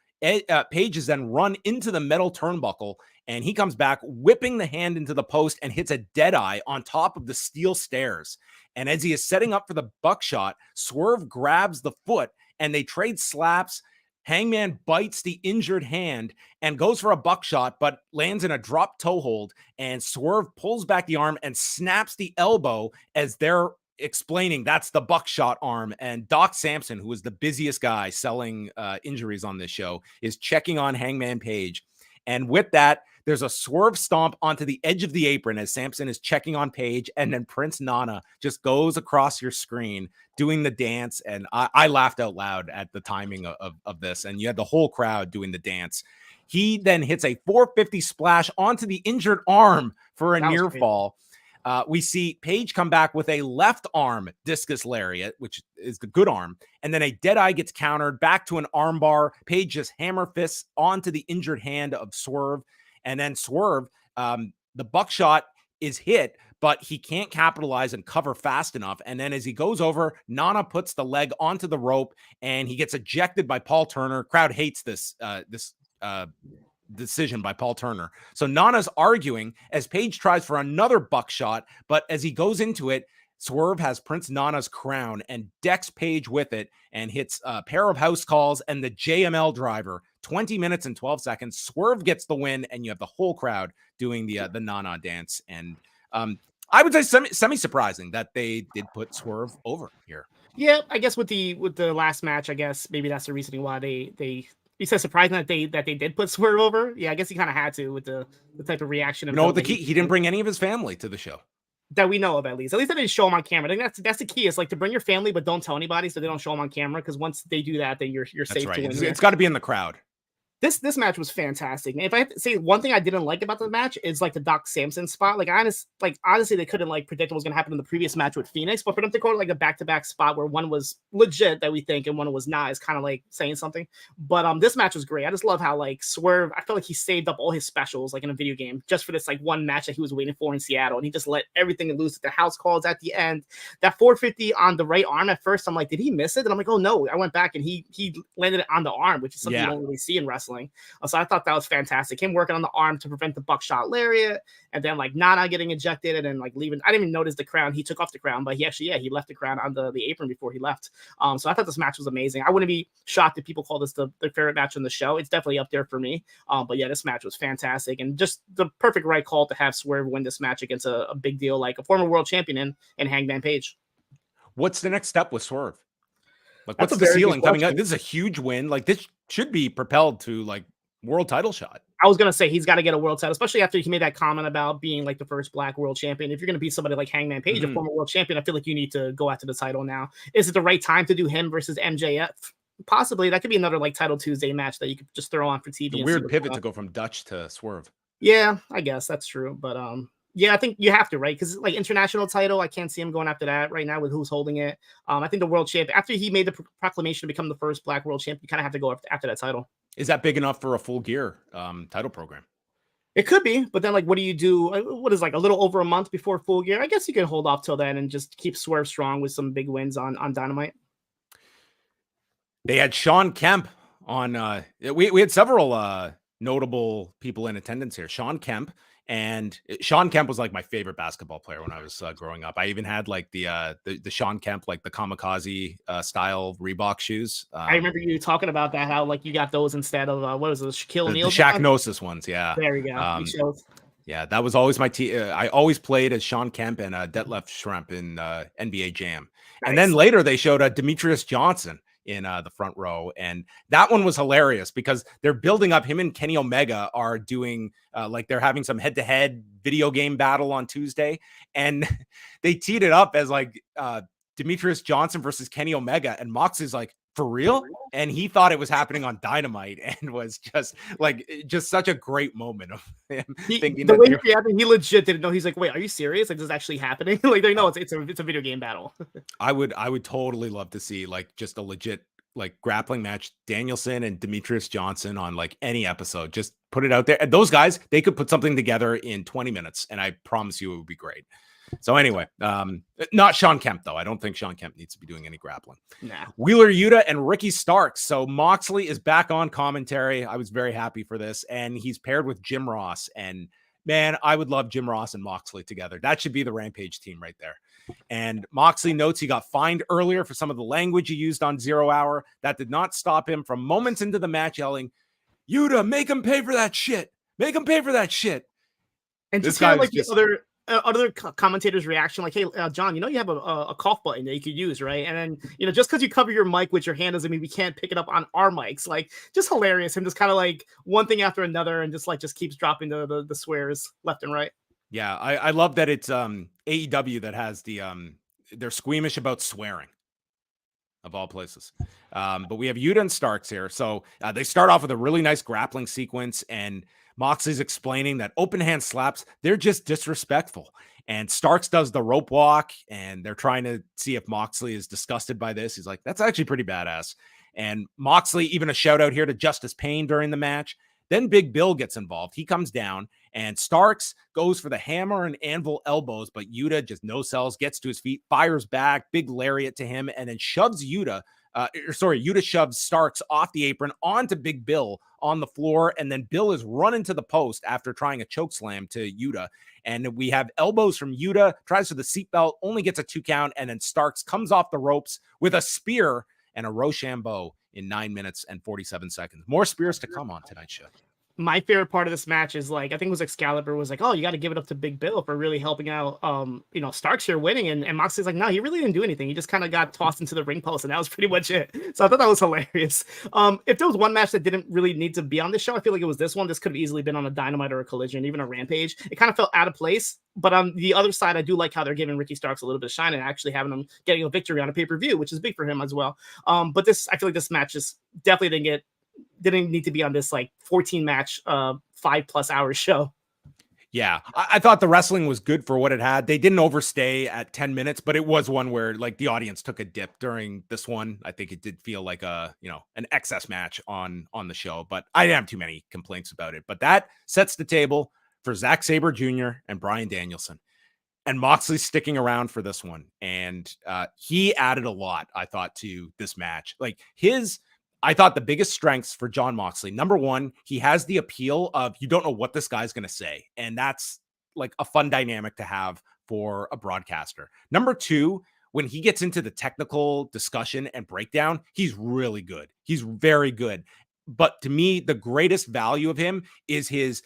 Speaker 1: Page is then run into the metal turnbuckle, and he comes back, whipping the hand into the post and hits a dead eye on top of the steel stairs. And as he is setting up for the buckshot, Swerve grabs the foot and they trade slaps. Hangman bites the injured hand and goes for a buckshot, but lands in a drop toe hold. And Swerve pulls back the arm and snaps the elbow as they're explaining that's the buckshot arm. And Doc Samson, who is the busiest guy selling injuries on this show, is checking on Hangman Page. And with that, there's a Swerve stomp onto the edge of the apron as Samson is checking on Page, and then Prince Nana just goes across your screen doing the dance. And I laughed out loud at the timing of this, and you had the whole crowd doing the dance. He then hits a 450 splash onto the injured arm for a near fall. We see Page come back with a left arm discus lariat, which is the good arm. And then a dead eye gets countered back to an arm bar. Page just hammer fists onto the injured hand of Swerve. And then Swerve, the buckshot is hit, but he can't capitalize and cover fast enough. And then as he goes over, Nana puts the leg onto the rope and he gets ejected by Paul Turner. Crowd hates this decision by Paul Turner. So Nana's arguing as Page tries for another buckshot, but as he goes into it, Swerve has Prince Nana's crown and decks Page with it and hits a pair of house calls and the JML driver. 20 minutes and 12 seconds. Swerve gets the win, and you have the whole crowd doing the Nana dance. And I would say semi-surprising that they did put Swerve over here.
Speaker 2: Yeah, I guess with the last match, I guess maybe that's the reasoning why they you said surprising that they did put Swerve over. Yeah, I guess he kind of had to with the type of reaction.
Speaker 1: The key, he didn't bring any of his family to the show.
Speaker 2: That we know of, at least. At least they didn't show them on camera. I think that's the key. It's like to bring your family, but don't tell anybody so they don't show them on camera. Because once they do that, then you're safe.
Speaker 1: Right.
Speaker 2: To win.
Speaker 1: It's got to be in the crowd.
Speaker 2: This match was fantastic. And if I have to say one thing I didn't like about the match is like the Doc Samson spot. Like honestly, they couldn't like predict what was gonna happen in the previous match with Phoenix, but for them to go to like a back-to-back spot where one was legit that we think and one was not is kind of like saying something. But this match was great. I just love how like Swerve, I felt like he saved up all his specials like in a video game just for this like one match that he was waiting for in Seattle, and he just let everything loose at the house calls at the end. That 450 on the right arm at first, I'm like, did he miss it? And I'm like, oh no, I went back and he landed it on the arm, which is something you don't really see in wrestling. So I thought that was fantastic. Him working on the arm to prevent the buckshot lariat, and then like Nana getting ejected and then like leaving. I didn't even notice the crown. He took off the crown, but he left the crown on the apron before he left. So I thought this match was amazing. I wouldn't be shocked if people call this the favorite match on the show. It's definitely up there for me. But yeah, this match was fantastic and just the perfect right call to have Swerve win this match against a big deal like a former world champion in Hangman Page.
Speaker 1: What's the next step with Swerve? Like, what's the ceiling coming up? This is a huge win. Like, this should be propelled to like world title shot.
Speaker 2: I was gonna say he's got to get a world title, especially after he made that comment about being like the first Black world champion. If you're gonna be somebody like Hangman Page, a former world champion, I feel like you need to go after the title now. Is it the right time to do him versus MJF? Possibly. That could be another like Title Tuesday match that you could just throw on for TV.
Speaker 1: A weird pivot to go from Dutch to Swerve.
Speaker 2: Yeah, I guess that's true, but yeah, I think you have to, right? Because like international title, I can't see him going after that right now with who's holding it. I think the world champion, after he made the proclamation to become the first Black world champion, you kind of have to go after that title.
Speaker 1: Is that big enough for a Full Gear title program?
Speaker 2: It could be, but then like, what do you do? What is like a little over a month before Full Gear? I guess you can hold off till then and just keep Swerve strong with some big wins on Dynamite.
Speaker 1: They had Sean Kemp on. We had several notable people in attendance here. Sean Kemp was like my favorite basketball player when I was growing up. I even had like the Sean Kemp, like the kamikaze style Reebok shoes.
Speaker 2: I remember you talking about that, how like you got those instead of what was it, Shaquille O'Neal?
Speaker 1: The Shaqnosis ones, yeah.
Speaker 2: There you go.
Speaker 1: Yeah, that was always my team. I always played as Sean Kemp and Detlef Schrempf in NBA Jam. Nice. And then later they showed Demetrius Johnson in the front row. And that one was hilarious because they're building up. Him and Kenny Omega are doing like they're having some head-to-head video game battle on Tuesday. And they teed it up as like Demetrius Johnson versus Kenny Omega. And Moxley's like, for real? And he thought it was happening on Dynamite and was just such a great moment of him thinking
Speaker 2: the
Speaker 1: that
Speaker 2: way he reacted, he legit didn't know. He's like, wait, are you serious? Like, this is actually happening? Like, they know it's a video game battle.
Speaker 1: I would totally love to see like just a legit like grappling match, Danielson and Demetrius Johnson on like any episode. Just put it out there. And those guys, they could put something together in 20 minutes, and I promise you it would be great. So anyway, not Sean Kemp, though. I don't think Sean Kemp needs to be doing any grappling.
Speaker 2: Nah.
Speaker 1: Wheeler Yuta and Ricky Starkz. So Moxley is back on commentary. I was very happy for this. And he's paired with Jim Ross. And man, I would love Jim Ross and Moxley together. That should be the Rampage team right there. And Moxley notes he got fined earlier for some of the language he used on 0 Hour. That did not stop him from moments into the match yelling, Yuta, make him pay for that shit. Make him pay for that shit.
Speaker 2: And
Speaker 1: This
Speaker 2: just kind of like
Speaker 1: just...
Speaker 2: the other commentators' reaction, like, hey, John, you know, you have a cough button that you could use, right? And then, just because you cover your mic with your hand doesn't mean we can't pick it up on our mics. Like, just hilarious. Him just kind of like one thing after another and just keeps dropping the swears left and right.
Speaker 1: Yeah, I love that it's AEW that has the they're squeamish about swearing of all places. But we have Yuta and Starkz here. So they start off with a really nice grappling sequence, and Moxley's explaining that open hand slaps, they're just disrespectful. And Starkz does the rope walk, and they're trying to see if Moxley is disgusted by this. He's like, that's actually pretty badass. And Moxley, even a shout out here to Justice Payne during the match. Then Big Bill gets involved. He comes down, and Starkz goes for the hammer and anvil elbows, but Yuta just no sells, gets to his feet, fires back, big lariat to him, and then shoves Yuta shoves Starkz off the apron onto Big Bill on the floor, and then Bill is running to the post after trying a choke slam to Yuta. And we have elbows from Yuta, tries for the seatbelt, only gets a 2 count, and then Starkz comes off the ropes with a spear and a Rochambeau in 9 minutes and 47 seconds. More spears to come on tonight's show.
Speaker 2: My favorite part of this match is like, I think it was Excalibur was like, oh, you got to give it up to Big Bill for really helping out, Starkz here winning. And Moxley's like, no, he really didn't do anything. He just kind of got tossed into the ring post, and that was pretty much it. So I thought that was hilarious. If there was one match that didn't really need to be on this show, I feel like it was this one. This could have easily been on a Dynamite or a Collision, even a Rampage. It kind of felt out of place. But on the other side, I do like how they're giving Ricky Starkz a little bit of shine and actually having him getting a victory on a pay-per-view, which is big for him as well. But I feel like this match just definitely didn't need to be on this like 14 match 5+ hour show.
Speaker 1: Yeah, I thought the wrestling was good for what it had. They didn't overstay at 10 minutes, but it was one where like the audience took a dip during this one. I think it did feel like an excess match on the show, but I didn't have too many complaints about it. But that sets the table for Zack Sabre Jr. and Bryan Danielson. And Moxley's sticking around for this one. And he added a lot, I thought, to this match. I thought the biggest strengths for Jon Moxley, number one, he has the appeal of you don't know what this guy's going to say. And that's like a fun dynamic to have for a broadcaster. Number two, when he gets into the technical discussion and breakdown, he's really good. He's very good. But to me, the greatest value of him is his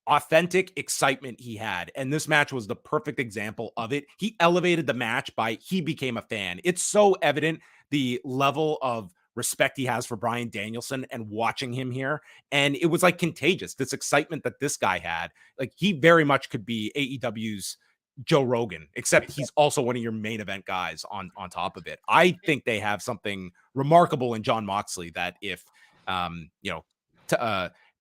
Speaker 1: authentic excitement he had. And this match was the perfect example of it. He elevated the match he became a fan. It's so evident the level of respect he has for Bryan Danielson and watching him here. And it was like contagious, this excitement that this guy had. Like he very much could be AEW's Joe Rogan, except he's also one of your main event guys on top of it. I think they have something remarkable in Jon Moxley that if,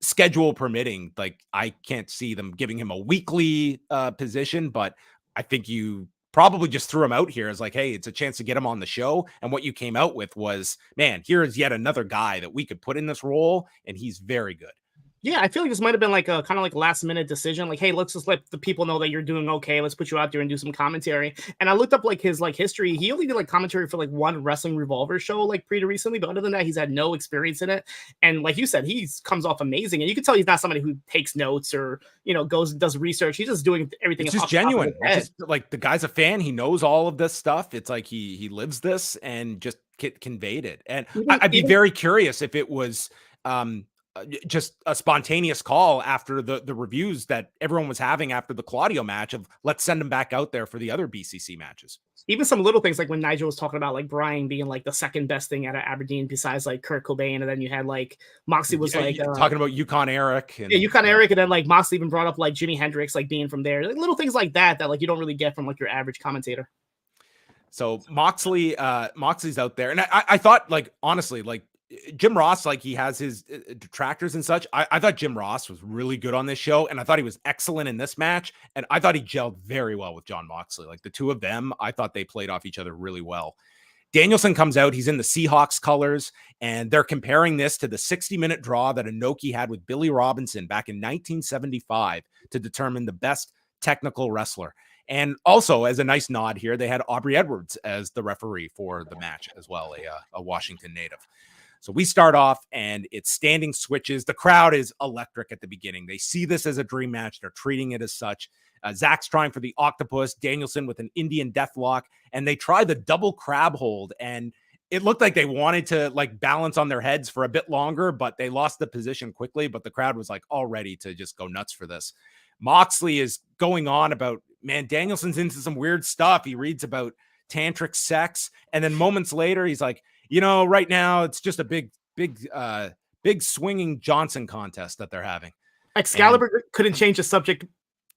Speaker 1: schedule permitting, like I can't see them giving him a weekly position, but I think you probably just threw him out here as like, hey, it's a chance to get him on the show. And what you came out with was, man, here is yet another guy that we could put in this role, and he's very good.
Speaker 2: Yeah, I feel like this might have been like a kind of like last minute decision. Like, hey, let's just let the people know that you're doing okay. Let's put you out there and do some commentary. And I looked up like his like history. He only did like commentary for like one Wrestling Revolver show like pretty recently, but other than that, he's had no experience in it. And like you said, he comes off amazing. And you can tell he's not somebody who takes notes or goes and does research. He's just doing everything.
Speaker 1: It's just genuine. It's just, like the guy's a fan. He knows all of this stuff. It's like he lives this and just conveyed it. And I'd be very curious if it was just a spontaneous call after the reviews that everyone was having after the Claudio match of let's send him back out there for the other BCC matches.
Speaker 2: Even some little things like when Nigel was talking about like Bryan being like the second best thing out of Aberdeen besides like Kurt Cobain, and then you had like Moxley was like
Speaker 1: talking about Yukon Eric, and
Speaker 2: Yukon Eric, and then like Moxley even brought up like Jimi Hendrix like being from there, like little things like that like you don't really get from like your average commentator.
Speaker 1: So Moxley's out there, and I thought, like, honestly, like Jim Ross, like he has his detractors and such. I thought Jim Ross was really good on this show, and I thought he was excellent in this match, and I thought he gelled very well with Jon Moxley. Like the two of them, I thought they played off each other really well. Danielson comes out, he's in the Seahawks colors, and they're comparing this to the 60-minute draw that Inoki had with Billy Robinson back in 1975 to determine the best technical wrestler. And also, as a nice nod here, they had Aubrey Edwards as the referee for the match as well, a Washington native. So we start off, and it's standing switches. The crowd is electric at the beginning. They see this as a dream match. They're treating it as such. Zach's trying for the octopus, Danielson with an Indian deathlock, and they try the double crab hold, and it looked like they wanted to like balance on their heads for a bit longer, but they lost the position quickly. But the crowd was like all ready to just go nuts for this. Moxley is going on about, man, Danielson's into some weird stuff. He reads about tantric sex, and then moments later, he's like, right now it's just a big swinging Johnson contest that they're having.
Speaker 2: Excalibur couldn't change the subject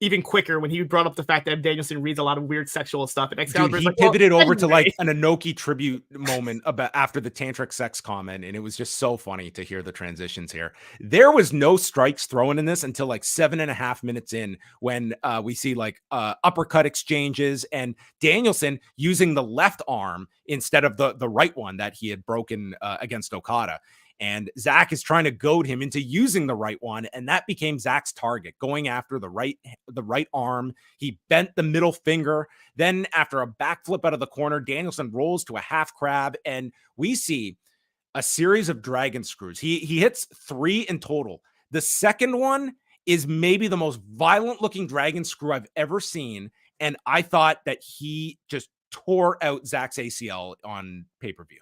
Speaker 2: even quicker when he brought up the fact that Danielson reads a lot of weird sexual stuff, and Excalibur
Speaker 1: pivoted over to like an Inoki tribute moment about after the tantric sex comment, and it was just so funny to hear the transitions here. There was no strikes thrown in this until like 7.5 minutes in, when we see like uppercut exchanges and Danielson using the left arm instead of the right one that he had broken against Okada. And Zach is trying to goad him into using the right one, and that became Zach's target, going after the right arm. He bent the middle finger. Then after a backflip out of the corner, Danielson rolls to a half crab, and we see a series of dragon screws. He hits 3 in total. The second one is maybe the most violent looking dragon screw I've ever seen, and I thought that he just tore out Zach's ACL on pay-per-view.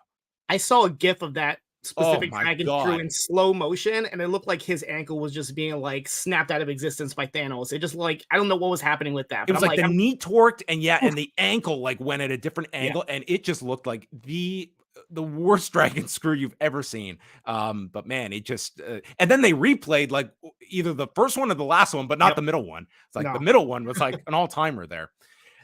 Speaker 2: I saw a gif of that specific dragon screw in slow motion, and it looked like his ankle was just being like snapped out of existence by Thanos. It just like, I don't know what was happening with that.
Speaker 1: It was like the knee torqued, and and the ankle like went at a different angle, and it just looked like the worst dragon screw you've ever seen. But man, it just and then they replayed like either the first one or the last one, but not the middle one. It's like the middle one was like an all-timer there.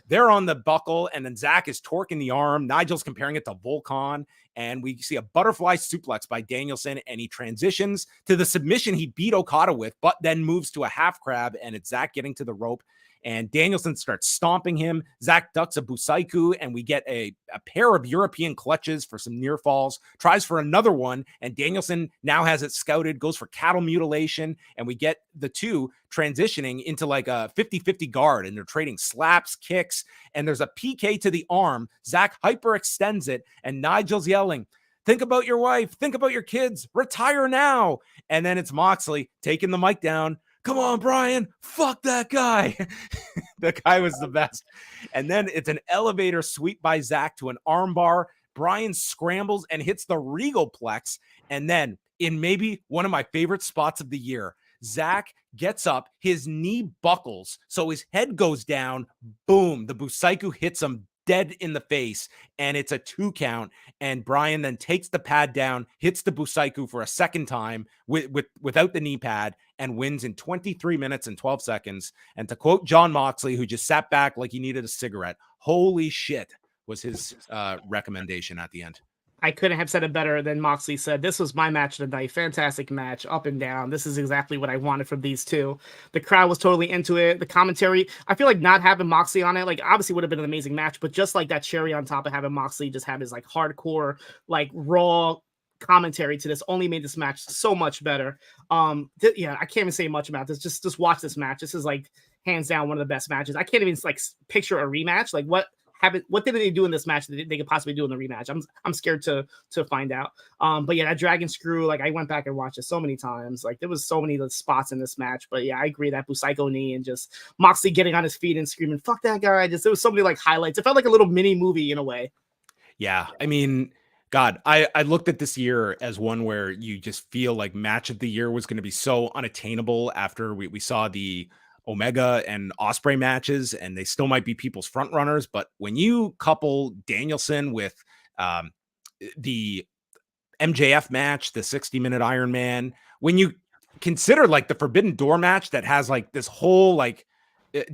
Speaker 1: They're on the buckle, and then Zach is torquing the arm. Nigel's comparing it to Volcon, and we see a butterfly suplex by Danielson, and he transitions to the submission he beat Okada with, but then moves to a half crab, and it's Zach getting to the rope, and Danielson starts stomping him. Zach ducks a Busaiku, and we get a pair of European clutches for some near falls, tries for another one, and Danielson now has it scouted, goes for cattle mutilation, and we get the two transitioning into like a 50-50 guard, and they're trading slaps, kicks, and there's a PK to the arm. Zach hyperextends it, and Nigel's yelling, "Think about your wife, think about your kids, retire now." And then it's Moxley taking the mic down. "Come on, Bryan, fuck that guy." The guy was the best. And then it's an elevator sweep by Zach to an armbar. Bryan scrambles and hits the Regal Plex. And then in maybe one of my favorite spots of the year, Zach gets up, his knee buckles, so his head goes down. Boom, the Busaiku hits him dead in the face, and it's a 2 count. And Bryan then takes the pad down, hits the Busaiku for a second time without the knee pad, and wins in 23 minutes and 12 seconds. And to quote Jon Moxley, who just sat back like he needed a cigarette, "Holy shit," was his recommendation at the end.
Speaker 2: I couldn't have said it better than Moxley said. This was my match of the night. Fantastic match, up and down. This is exactly what I wanted from these two. The crowd was totally into it. The commentary, I feel like not having Moxley on it, like obviously would have been an amazing match, but just like that cherry on top of having Moxley just have his like hardcore, like raw commentary to this only made this match so much better. I can't even say much about this. Just watch this match. This is like hands down one of the best matches. I can't even like picture a rematch. Like what did they do in this match that they could possibly do in the rematch? I'm scared to find out. But yeah, that dragon screw, like I went back and watched it so many times. Like there was so many spots in this match. But yeah, I agree, that Busaiku knee and just Moxley getting on his feet and screaming, "Fuck that guy." There was so many like highlights. It felt like a little mini movie in a way.
Speaker 1: Yeah, I mean, God, I looked at this year as one where you just feel like match of the year was going to be so unattainable after we saw the Omega and Ospreay matches, and they still might be people's front runners. But when you couple Danielson with the MJF match, the 60-minute Iron Man, when you consider like the Forbidden Door match that has like this whole like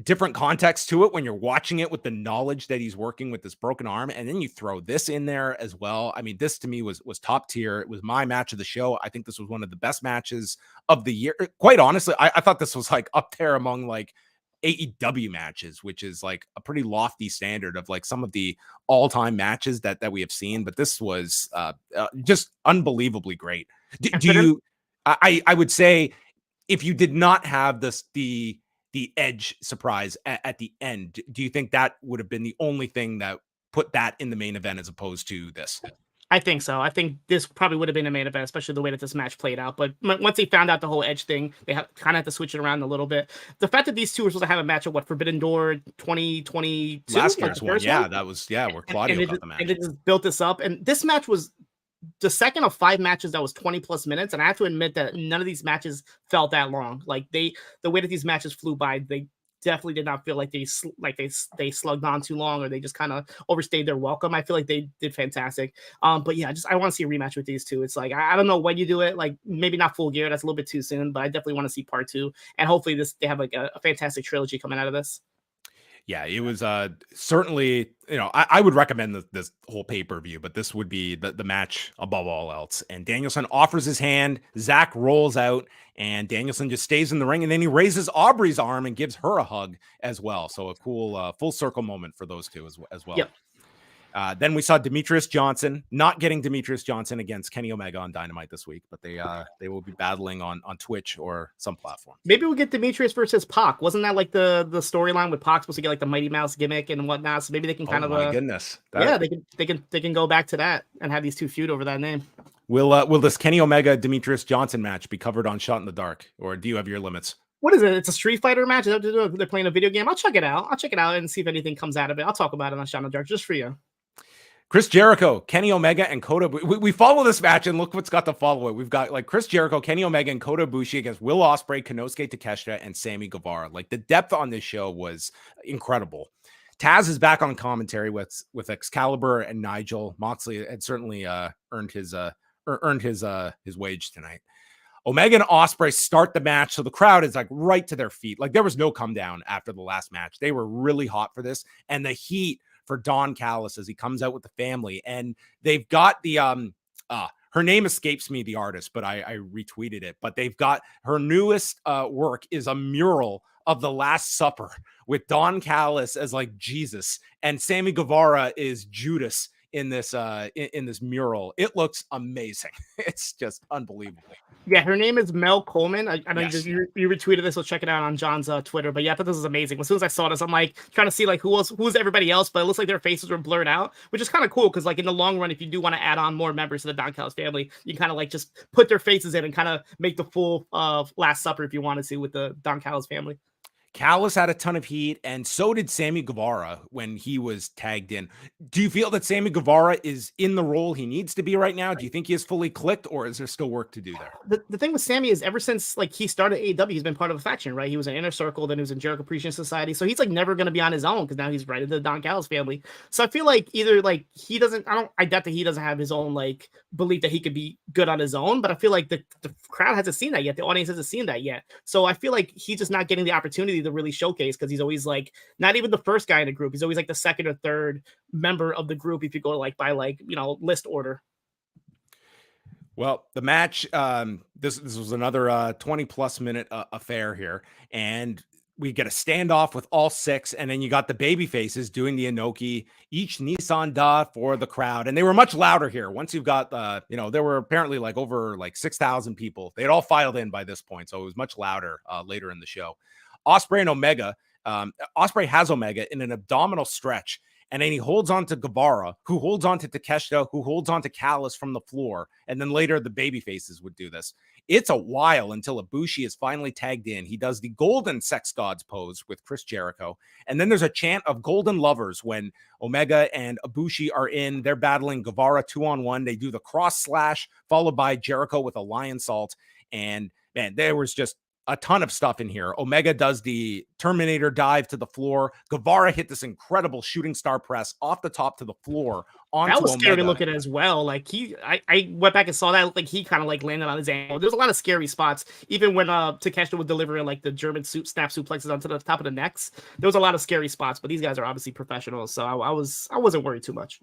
Speaker 1: different context to it when you're watching it with the knowledge that he's working with this broken arm, and then you throw this in there as well. I mean, this to me was top tier. It was my match of the show. I think this was one of the best matches of the year. Quite honestly, I thought this was like up there among like AEW matches, which is like a pretty lofty standard of like some of the all-time matches that we have seen. But this was just unbelievably great. I would say if you did not have the edge surprise at the end, do you think that would have been the only thing that put that in the main event as opposed to this?
Speaker 2: I think so. I think this probably would have been a main event, especially the way that this match played out. But once they found out the whole edge thing, they kind of had to switch it around a little bit. The fact that these two were supposed to have a match at Forbidden Door 2022?
Speaker 1: Last year's one. Yeah, that was, where Claudio got the match.
Speaker 2: And it just built this up. And this match was the second of 5 matches that was 20 plus minutes. And I have to admit that none of these matches felt that long. Like the way that these matches flew by, they definitely did not feel like they slugged on too long, or they just kind of overstayed their welcome. I feel like they did fantastic. But yeah, I want to see a rematch with these two. It's like, I don't know when you do it, like maybe not Full Gear. That's a little bit too soon, but I definitely want to see part 2. And hopefully they have like a fantastic trilogy coming out of this.
Speaker 1: Yeah, it was certainly, I would recommend this whole pay-per-view, but this would be the match above all else. And Danielson offers his hand, Zach rolls out, and Danielson just stays in the ring, and then he raises Aubrey's arm and gives her a hug as well. So a cool full circle moment for those two as well.
Speaker 2: Yep.
Speaker 1: Then we saw Demetrius Johnson, not getting Demetrius Johnson against Kenny Omega on Dynamite this week, but they will be battling on Twitch or some platform.
Speaker 2: Maybe we'll get Demetrius versus Pac. Wasn't that like the storyline with Pac supposed to get like the Mighty Mouse gimmick and whatnot? So maybe they can kind of
Speaker 1: my goodness.
Speaker 2: They can go back to that and have these two feud over that name.
Speaker 1: Will this Kenny Omega Demetrius Johnson match be covered on Shot in the Dark, or do you have your limits?
Speaker 2: What is it? It's a Street Fighter match. They're playing a video game. I'll check it out and see if anything comes out of it. I'll talk about it on Shot in the Dark just for you.
Speaker 1: Chris Jericho, Kenny Omega, and Kota. We follow this match, and look what's got to follow it. We've got like Chris Jericho, Kenny Omega, and Kota Ibushi against Will Ospreay, Konosuke Takeshita, and Sammy Guevara. Like the depth on this show was incredible. Taz is back on commentary with Excalibur and Nigel. Moxley had certainly earned his wage tonight. Omega and Ospreay start the match, so the crowd is like right to their feet. Like there was no come down after the last match. They were really hot for this, and the heat for Don Callis as he comes out with the family. And they've got the her name escapes me, the artist, but I retweeted it. But they've got her newest work is a mural of the Last Supper with Don Callis as like Jesus, and Sammy Guevara is Judas in this mural. It looks amazing. It's just unbelievable.
Speaker 2: Yeah, her name is Mel Coleman. I know you retweeted this, so check it out on John's Twitter. But yeah, I thought this was amazing. As soon as I saw this, I'm like trying to see like who's everybody else, but it looks like their faces were blurred out, which is kind of cool because like in the long run, if you do want to add on more members to the Don Callis family, you kind of like just put their faces in and kind of make the full Last Supper if you wanted to with the Don Callis family.
Speaker 1: Callis had a ton of heat, and so did Sammy Guevara when he was tagged in. Do you feel that Sammy Guevara is in the role he needs to be right now? Do you think he is fully clicked, or is there still work to do there?
Speaker 2: The thing with Sammy is ever since like he started AEW, he's been part of a faction, right? He was in Inner Circle, then he was in Jericho Appreciation Society. So he's like never going to be on his own because now he's right in the Don Callis family. So I feel like either like he doesn't, I doubt that he doesn't have his own like belief that he could be good on his own, but I feel like the crowd hasn't seen that yet. The audience hasn't seen that yet. So I feel like he's just not getting the opportunity to really showcase because he's always like not even the first guy in the group. He's always like the second or third member of the group if you go like by like, you know, list order.
Speaker 1: Well, the match, this was another 20 plus minute affair here, and we get a standoff with all six, and then you got the baby faces doing the Inoki, each Nissan Da for the crowd, and they were much louder here. Once you've got, there were apparently like over like 6,000 people. They had all filed in by this point, so it was much louder later in the show. Ospreay and Omega, Ospreay has Omega in an abdominal stretch, and then he holds on to Guevara, who holds on to Takeshita, who holds on to Callis from the floor, and then later the baby faces would do this. It's a while until Ibushi is finally tagged in. He does the Golden Sex Gods pose with Chris Jericho, and then there's a chant of Golden Lovers when Omega and Ibushi are in. They're battling Guevara 2-on-1. They do the cross slash, followed by Jericho with a lion salt, and man, there was just a ton of stuff in here. Omega does the Terminator dive to the floor. Guevara hit this incredible shooting star press off the top to the floor onto
Speaker 2: That was
Speaker 1: Omega.
Speaker 2: scary to look at as well. Like I went back and saw that. Like he kind of like landed on his ankle. There's a lot of scary spots. Even when Takeshita was delivering like the German snap suplexes onto the top of the necks, there was a lot of scary spots. But these guys are obviously professionals, so I wasn't worried too much.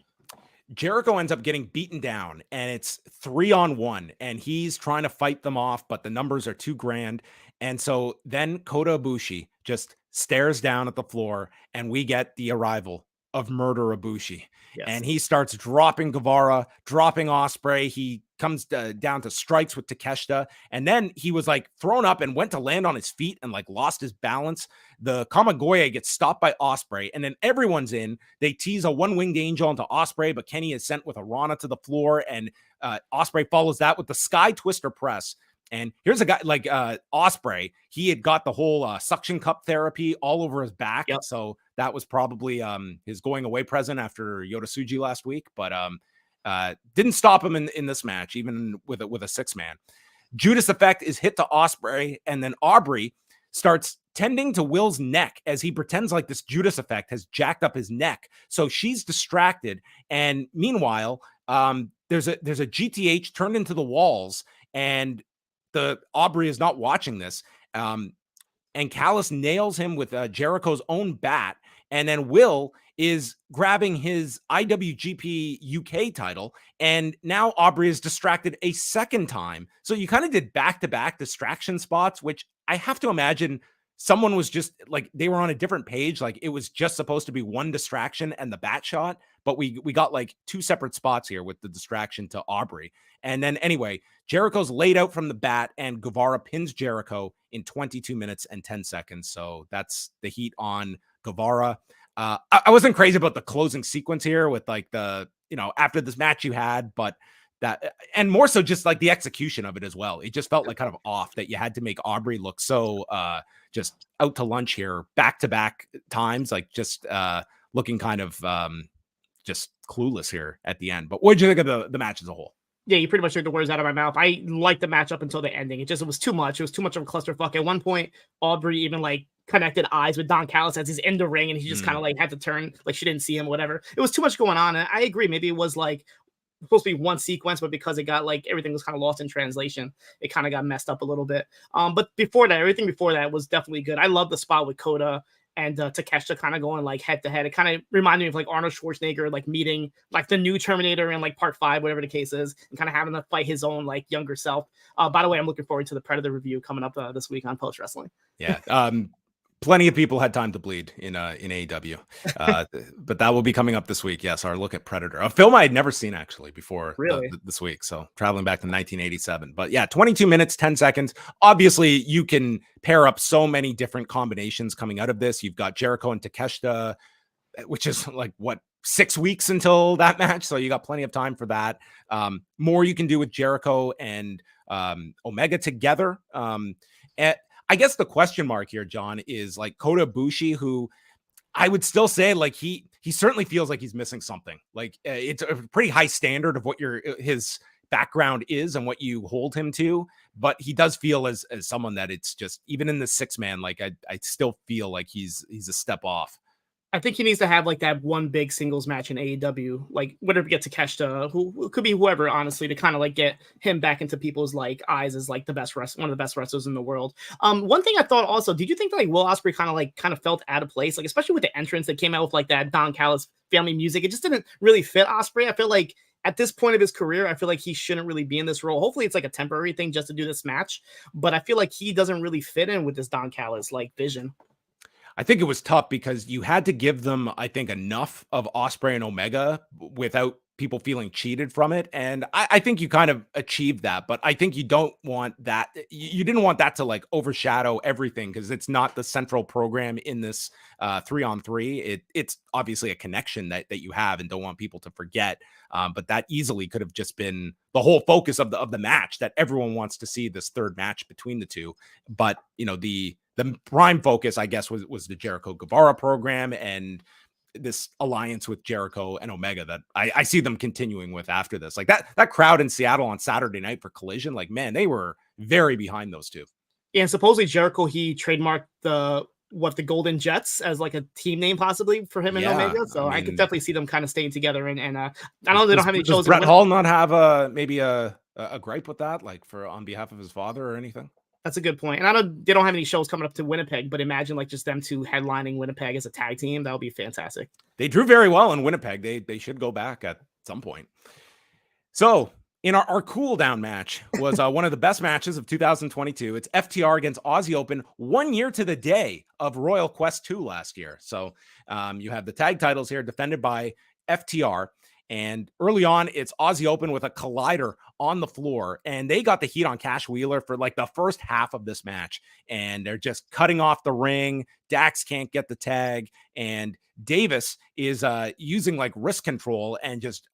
Speaker 1: Jericho ends up getting beaten down, and it's 3-on-1, and he's trying to fight them off, but the numbers are too grand. And so then Kota Ibushi just stares down at the floor, and we get the arrival of Murder Ibushi.
Speaker 2: Yes.
Speaker 1: And he starts dropping Guevara, dropping Ospreay. He comes down to strikes with Takeshita, and then he was like thrown up and went to land on his feet and like lost his balance. The Kamigoye gets stopped by Ospreay, and then everyone's in. They tease a one-winged angel into Ospreay, but Kenny is sent with a Rana to the floor, and Ospreay follows that with the Sky Twister press. And here's a guy like Ospreay. He had got the whole suction cup therapy all over his back.
Speaker 2: Yep.
Speaker 1: So that was probably his going away present after Yota Tsuji last week. But didn't stop him in this match, even with a 6-man. Judas Effect is hit to Ospreay, and then Aubrey starts tending to Will's neck as he pretends like this Judas Effect has jacked up his neck. So she's distracted. And meanwhile, there's a GTH turned into the walls, and the Aubrey is not watching this. And Callis nails him with Jericho's own bat. And then Will is grabbing his IWGP UK title. And now Aubrey is distracted a second time. So you kind of did back-to-back distraction spots, which I have to imagine someone was just like, they were on a different page. Like it was just supposed to be one distraction and the bat shot, but we got like 2 separate spots here with the distraction to Aubrey. And then anyway, Jericho's laid out from the bat, and Guevara pins Jericho in 22 minutes and 10 seconds. So that's the heat on Guevara. I wasn't crazy about the closing sequence here with like the, after this match you had, but that, and more so just like the execution of it as well. It just felt like kind of off that you had to make Aubrey look so just out to lunch here back-to-back times, like just looking kind of just clueless here at the end. But what did you think of the match as a whole?
Speaker 2: Yeah, you pretty much took the words out of my mouth. I liked the match up until the ending. It was too much. It was too much of a clusterfuck. At one point, Aubrey even like connected eyes with Don Callis as he's in the ring, and he just kind of like had to turn like she didn't see him or whatever. It was too much going on. And I agree. Maybe it was like supposed to be one sequence, but because it got like everything was kind of lost in translation, it kind of got messed up a little bit. But before that, everything before that was definitely good. I love the spot with Kota and Takeshita kind of going like head to head. It kind of reminded me of like Arnold Schwarzenegger like meeting like the new Terminator in like part 5, whatever the case is, and kind of having to fight his own like younger self. By the way, I'm looking forward to the Predator review coming up this week on Post Wrestling.
Speaker 1: Yeah. Plenty of people had time to bleed in AEW, but that will be coming up this week. Yes, our look at Predator, a film I had never seen actually before this week. So traveling back to 1987, but yeah, 22 minutes, 10 seconds. Obviously, you can pair up so many different combinations coming out of this. You've got Jericho and Takeshita, which is like what 6 weeks until that match, so you got plenty of time for that. More you can do with Jericho and Omega together. I guess the question mark here, John, is like Kota Ibushi, who I would still say like he certainly feels like he's missing something. Like it's a pretty high standard of what his background is and what you hold him to, but he does feel as someone that it's just even in the 6-man, like I still feel like he's a step off.
Speaker 2: I think he needs to have like that one big singles match in AEW, like whatever gets Takeshita, who could be whoever, honestly, to kind of like get him back into people's like eyes as like the best one of the best wrestlers in the world. One thing I thought also, did you think that like Will Ospreay kind of felt out of place, like especially with the entrance that came out with like that Don Callis family music? It just didn't really fit Ospreay. I feel like at this point of his career, I feel like he shouldn't really be in this role. Hopefully it's like a temporary thing just to do this match, but I feel like he doesn't really fit in with this Don Callis like vision.
Speaker 1: I think it was tough because you had to give them, I think, enough of Ospreay and Omega without people feeling cheated from it. And I think you kind of achieved that, but I think you don't want that. You didn't want that to like overshadow everything because it's not the central program in this 3-on-3. It's obviously a connection that you have and don't want people to forget. But that easily could have just been the whole focus of the match, that everyone wants to see this third match between the two. But, the prime focus, I guess, was the Jericho Guevara program and this alliance with Jericho and Omega that I see them continuing with after this. Like that crowd in Seattle on Saturday night for Collision, like, man, they were very behind those two.
Speaker 2: Yeah, and supposedly Jericho, he trademarked the Golden Jets as like a team name possibly for him and Omega. So I could definitely see them kind of staying together. And I know they don't have any shows.
Speaker 1: Does Brett Hall not have maybe a gripe with that, like for on behalf of his father or anything?
Speaker 2: That's a good point. And I know they don't have any shows coming up to Winnipeg, but imagine like just them two headlining Winnipeg as a tag team. That would be fantastic.
Speaker 1: They drew very well in Winnipeg. They should go back at some point. So in our cool down match was one of the best matches of 2022. It's FTR against Aussie Open 1 year to the day of Royal Quest 2 last year. So you have the tag titles here defended by FTR. And early on, it's Aussie Open with a collider on the floor. And they got the heat on Cash Wheeler for like the first half of this match. And they're just cutting off the ring. Dax can't get the tag. And Davis is using like wrist control and just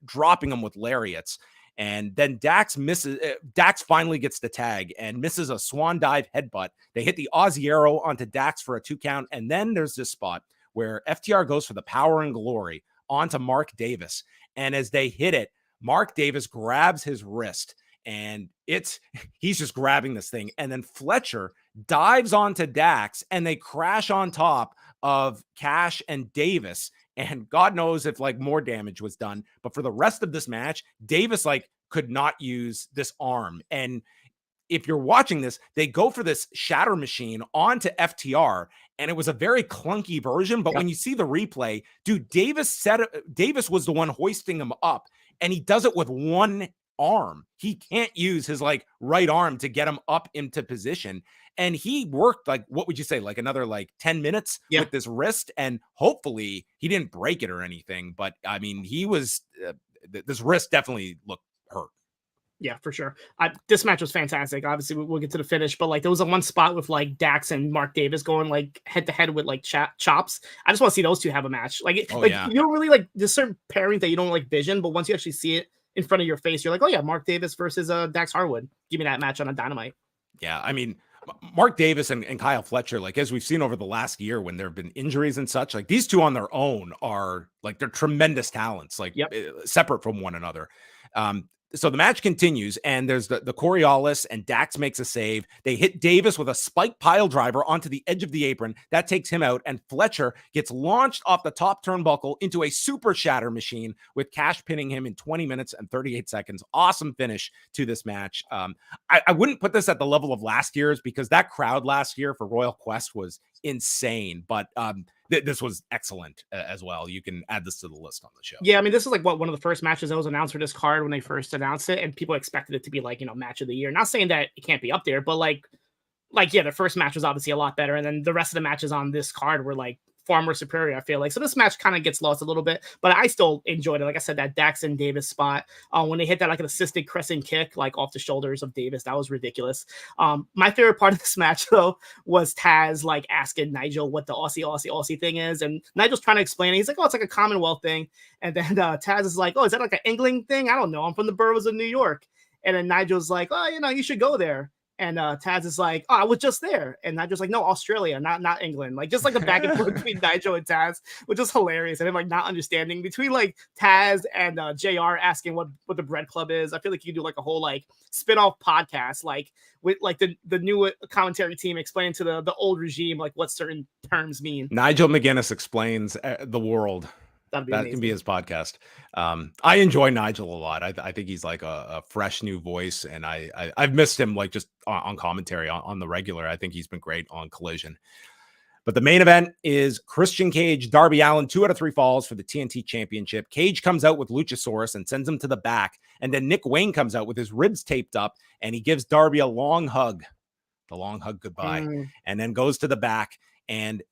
Speaker 1: dropping him with lariats. And then Dax finally gets the tag and misses a swan dive headbutt. They hit the Aussie Arrow onto Dax for a 2 count. And then there's this spot where FTR goes for the power and glory onto Mark Davis. And as they hit it, Mark Davis grabs his wrist and he's just grabbing this thing. And then Fletcher dives onto Dax and they crash on top of Cash and Davis. And God knows if like more damage was done. But for the rest of this match, Davis like could not use this arm. And if you're watching this, they go for this shatter machine onto FTR. And it was a very clunky version. But when you see the replay, dude, Davis was the one hoisting him up. And he does it with one arm. He can't use his like right arm to get him up into position. And he worked like, what would you say? Like another like 10 minutes with this wrist. And hopefully he didn't break it or anything. But I mean, he was, this wrist definitely looked hurt.
Speaker 2: Yeah, for sure. This match was fantastic. Obviously, we'll get to the finish, but like there was a one spot with like Dax and Mark Davis going like head to head with like chops. I just want to see those two have a match. Like, you don't really like there's certain pairings that you don't like vision, but once you actually see it in front of your face, you're like, oh yeah, Mark Davis versus Dax Harwood. Give me that match on a Dynamite.
Speaker 1: Yeah, I mean, Mark Davis and Kyle Fletcher, like as we've seen over the last year when there have been injuries and such, like these two on their own are like they're tremendous talents, like separate from one another. So the match continues, and there's the Coriolis, and Dax makes a save. They hit Davis with a spike pile driver onto the edge of the apron. That takes him out, and Fletcher gets launched off the top turnbuckle into a super shatter machine with Cash pinning him in 20 minutes and 38 seconds. Awesome finish to this match. I wouldn't put this at the level of last year's because that crowd last year for Royal Quest was insane, but this was excellent as well. You can add this to the list on the show.
Speaker 2: Yeah, I mean, this is like one of the first matches that was announced for this card when they first announced it, and people expected it to be like, match of the year. Not saying that it can't be up there, but like yeah, the first match was obviously a lot better, and then the rest of the matches on this card were like far more superior, I feel like. So this match kind of gets lost a little bit, but I still enjoyed it. Like I said, that Dax and Davis spot, when they hit that like an assisted crescent kick, like off the shoulders of Davis, that was ridiculous. My favorite part of this match though was Taz like asking Nigel what the Aussie thing is, and Nigel's trying to explain it. He's like, oh, it's like a Commonwealth thing, and then Taz is like, oh, is that like an England thing? I don't know. I'm from the boroughs of New York, and then Nigel's like, oh, you should go there. And Taz is like, oh, I was just there. And Nigel's like, no, Australia, not England. Like, just like a back and forth between Nigel and Taz, which is hilarious. And him like not understanding between like Taz and JR asking what the Bread Club is. I feel like you could do like a whole like spin-off podcast, like with like the new commentary team explaining to the old regime like what certain terms mean.
Speaker 1: Nigel McGuinness explains the world. That can be his podcast. I enjoy Nigel a lot. I think he's like a fresh new voice, and I've missed him like just on commentary on the regular. I think he's been great on Collision. But the main event is Christian Cage, Darby Allin, 2 out of 3 falls for the TNT Championship. Cage comes out with Luchasaurus and sends him to the back, and then Nick Wayne comes out with his ribs taped up, and he gives Darby a long hug, the long hug goodbye, and then goes to the back. And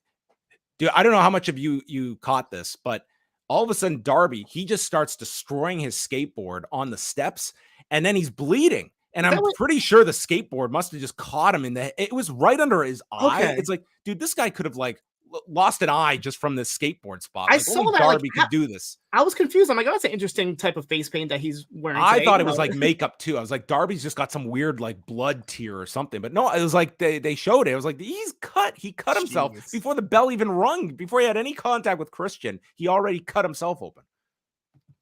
Speaker 1: dude, I don't know how much of you caught this, but all of a sudden, Darby, he just starts destroying his skateboard on the steps, and then he's bleeding. And I'm pretty sure the skateboard must have just caught him it was right under his eye. Okay. It's like, dude, this guy could have like lost an eye just from this skateboard spot.
Speaker 2: I
Speaker 1: like,
Speaker 2: saw that
Speaker 1: Darby could do this.
Speaker 2: I was confused. I'm like, oh, that's an interesting type of face paint that he's wearing.
Speaker 1: I thought it was like makeup too. I was like, Darby's just got some weird like blood tear or something. But no, it was like they showed it. I was like, he's cut. He cut himself before the bell even rung. Before he had any contact with Christian, he already cut himself open.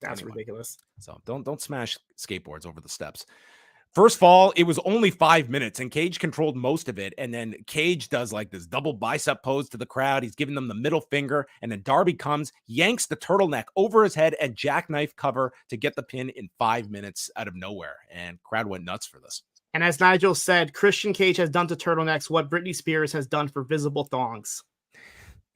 Speaker 2: That's ridiculous.
Speaker 1: So don't smash skateboards over the steps. First fall, it was only 5 minutes, and Cage controlled most of it. And then Cage does like this double bicep pose to the crowd. He's giving them the middle finger, and then Darby comes, yanks the turtleneck over his head, and jackknife cover to get the pin in 5 minutes out of nowhere. And crowd went nuts for this.
Speaker 2: And as Nigel said, Christian Cage has done to turtlenecks what Britney Spears has done for visible thongs.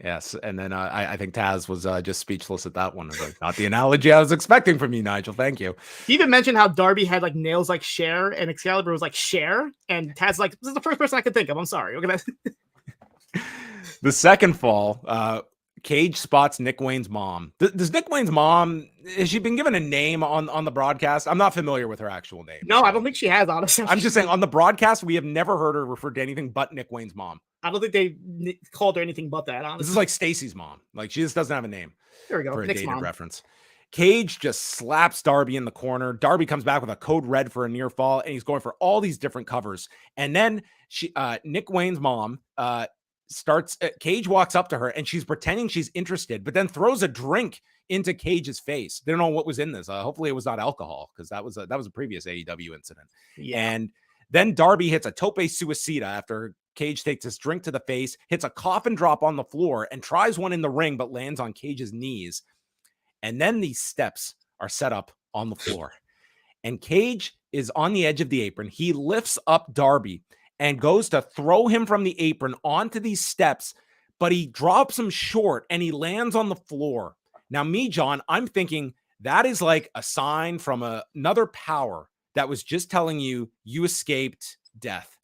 Speaker 1: Yes, and then I think Taz was just speechless at that one. I was like, not the analogy I was expecting from you, Nigel. Thank you.
Speaker 2: He even mentioned how Darby had like nails like Cher, and Excalibur was like Cher, and Taz like, this is the first person I could think of. I'm sorry. Okay.
Speaker 1: The second fall, Cage spots Nick Wayne's mom. Does Nick Wayne's mom, has she been given a name on the broadcast? I'm not familiar with her actual name.
Speaker 2: No, so. I don't think she has, honestly.
Speaker 1: I'm just saying, on the broadcast, we have never heard her referred to anything but Nick Wayne's mom.
Speaker 2: I don't think they called her anything but that, honestly.
Speaker 1: This is like Stacy's mom. Like, she just doesn't have a name.
Speaker 2: There we go.
Speaker 1: For a
Speaker 2: Nick's
Speaker 1: dated
Speaker 2: mom.
Speaker 1: reference. Cage just slaps Darby in the corner. Darby comes back with a code red for a near fall, and he's going for all these different covers. And then Nick Wayne's mom Cage walks up to her, and she's pretending she's interested, but then throws a drink into Cage's face. They don't know what was in this. Hopefully it was not alcohol, because that was a previous AEW incident. Yeah. And then Darby hits a tope suicida after Cage takes his drink to the face, hits a coffin drop on the floor, and tries one in the ring, but lands on Cage's knees. And then these steps are set up on the floor, and Cage is on the edge of the apron. He lifts up Darby and goes to throw him from the apron onto these steps, but he drops him short and he lands on the floor. Now, me, John, I'm thinking that is like a sign from another power that was just telling you escaped death.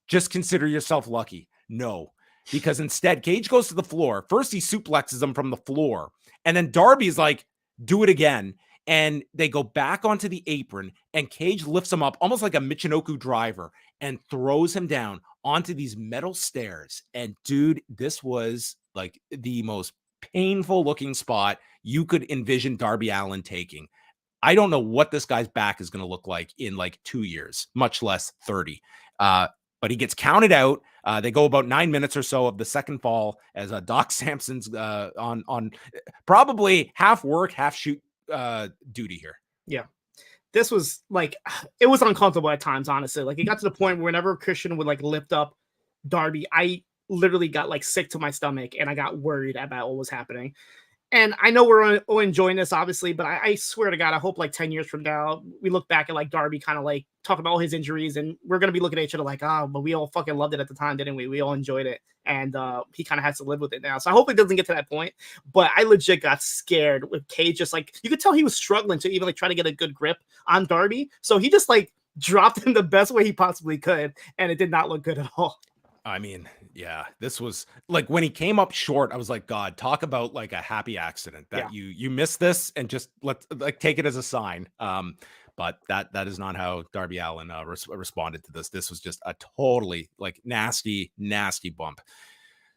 Speaker 1: Just consider yourself lucky. No, because instead Cage goes to the floor. First, he suplexes him from the floor, and then Darby's like, do it again. And they go back onto the apron, and Cage lifts him up almost like a Michinoku driver and throws him down onto these metal stairs. And dude, this was like the most painful looking spot you could envision Darby Allin taking. I don't know what this guy's back is going to look like in like 2 years, much less 30. But he gets counted out. They go about 9 minutes or so of the second fall as Doc Sampson's on probably half work, half shoot duty here.
Speaker 2: Yeah. This was like, it was uncomfortable at times, honestly. Like, it got to the point where whenever Christian would like lift up Darby, I literally got like sick to my stomach, and I got worried about what was happening. And I know we're enjoying this, obviously, but I swear to God, I hope like 10 years from now, we look back at like Darby kind of like talking about all his injuries, and we're going to be looking at each other like, oh, but we all fucking loved it at the time, didn't we? We all enjoyed it. And he kind of has to live with it now. So I hope it doesn't get to that point. But I legit got scared with Cage. Just like, you could tell he was struggling to even like try to get a good grip on Darby. So he just like dropped him the best way he possibly could. And it did not look good at all.
Speaker 1: I mean, yeah, this was like when he came up short, I was like, God, talk about like a happy accident that you missed this, and just take it as a sign. But that is not how Darby Allin responded to this. This was just a totally like nasty bump.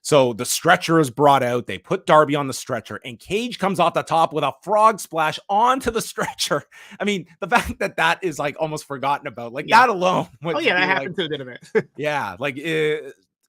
Speaker 1: So the stretcher is brought out. They put Darby on the stretcher, and Cage comes off the top with a frog splash onto the stretcher. I mean, the fact that is like almost forgotten about, like that alone.
Speaker 2: Oh yeah, that happened too, didn't it?
Speaker 1: Yeah, like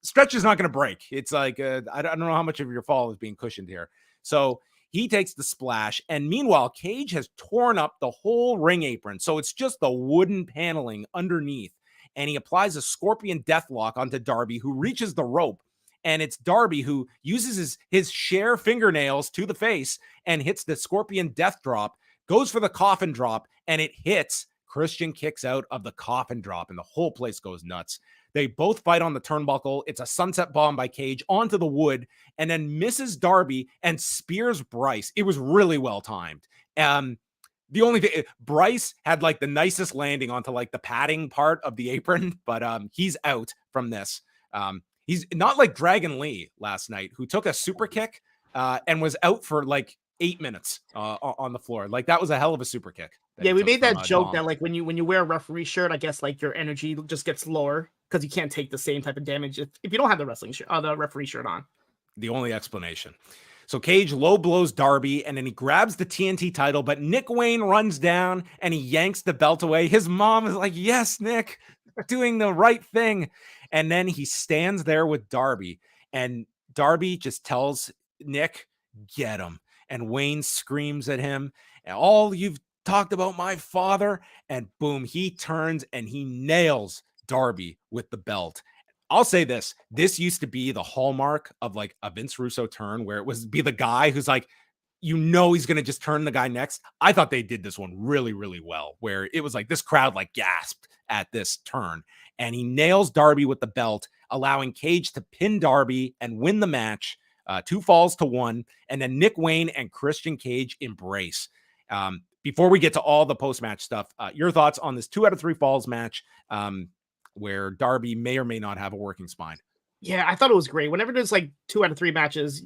Speaker 1: stretcher's not going to break. It's like I don't know how much of your fall is being cushioned here. So he takes the splash, and meanwhile, Cage has torn up the whole ring apron. So it's just the wooden paneling underneath, and he applies a scorpion deathlock onto Darby, who reaches the rope. And it's Darby who uses his Cher fingernails to the face and hits the scorpion death drop, goes for the coffin drop, and it hits. Christian kicks out of the coffin drop, and the whole place goes nuts. They both fight on the turnbuckle. It's a sunset bomb by Cage onto the wood, and then misses Darby and spears Bryce. It was really well timed. The only thing, Bryce had like the nicest landing onto like the padding part of the apron, but he's out from this. He's not like Dragon Lee last night, who took a super kick and was out for like 8 minutes on the floor. Like, that was a hell of a super kick.
Speaker 2: Yeah, we made that joke that like when you wear a referee shirt, I guess like your energy just gets lower because you can't take the same type of damage if you don't have the wrestling shirt, the referee shirt on.
Speaker 1: The only explanation. So Cage low blows Darby, and then he grabs the TNT title, but Nick Wayne runs down and he yanks the belt away. His mom is like, yes, Nick, doing the right thing. And then he stands there with Darby, and Darby just tells Nick, get him. And Wayne screams at him, and all you've talked about my father, and boom, he turns and he nails Darby with the belt. I'll say this used to be the hallmark of like a Vince Russo turn, where it was be the guy who's like, he's going to just turn the guy next. I thought they did this one really, really well, where it was like this crowd like gasped at this turn, and he nails Darby with the belt, allowing Cage to pin Darby and win the match, 2 falls to 1, and then Nick Wayne and Christian Cage embrace. Before we get to all the post-match stuff, your thoughts on this 2 out of 3 falls match, where Darby may or may not have a working spine?
Speaker 2: Yeah, I thought it was great. Whenever there's like 2 out of 3 matches,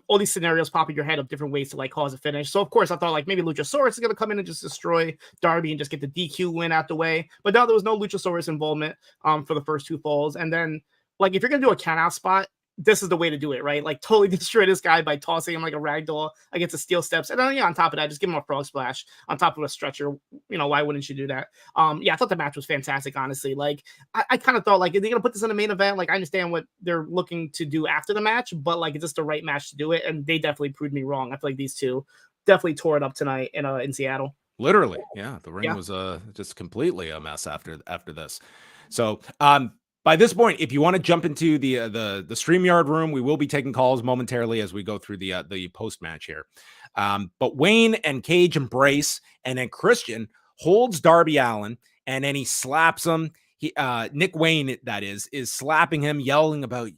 Speaker 2: all these scenarios pop in your head of different ways to like cause a finish. So of course I thought like maybe Luchasaurus is gonna come in and just destroy Darby and just get the DQ win out the way. But no, there was no Luchasaurus involvement for the first 2 falls. And then like if you're gonna do a count out spot, this is the way to do it, right? Like totally destroy this guy by tossing him like a rag doll against the steel steps. And then on top of that, just give him a frog splash on top of a stretcher. Why wouldn't you do that? I thought the match was fantastic, honestly. Like I kind of thought like, are they gonna put this in the main event? Like I understand what they're looking to do after the match, but like, is this the right match to do it? And they definitely proved me wrong. I feel like these two definitely tore it up tonight in Seattle.
Speaker 1: Literally. Yeah. The ring was just completely a mess after this. So, by this point, if you want to jump into the StreamYard room, we will be taking calls momentarily as we go through the post match here. But Wayne and Cage embrace, and then Christian holds Darby Allin, and then he slaps him. Nick Wayne, that is slapping him, yelling about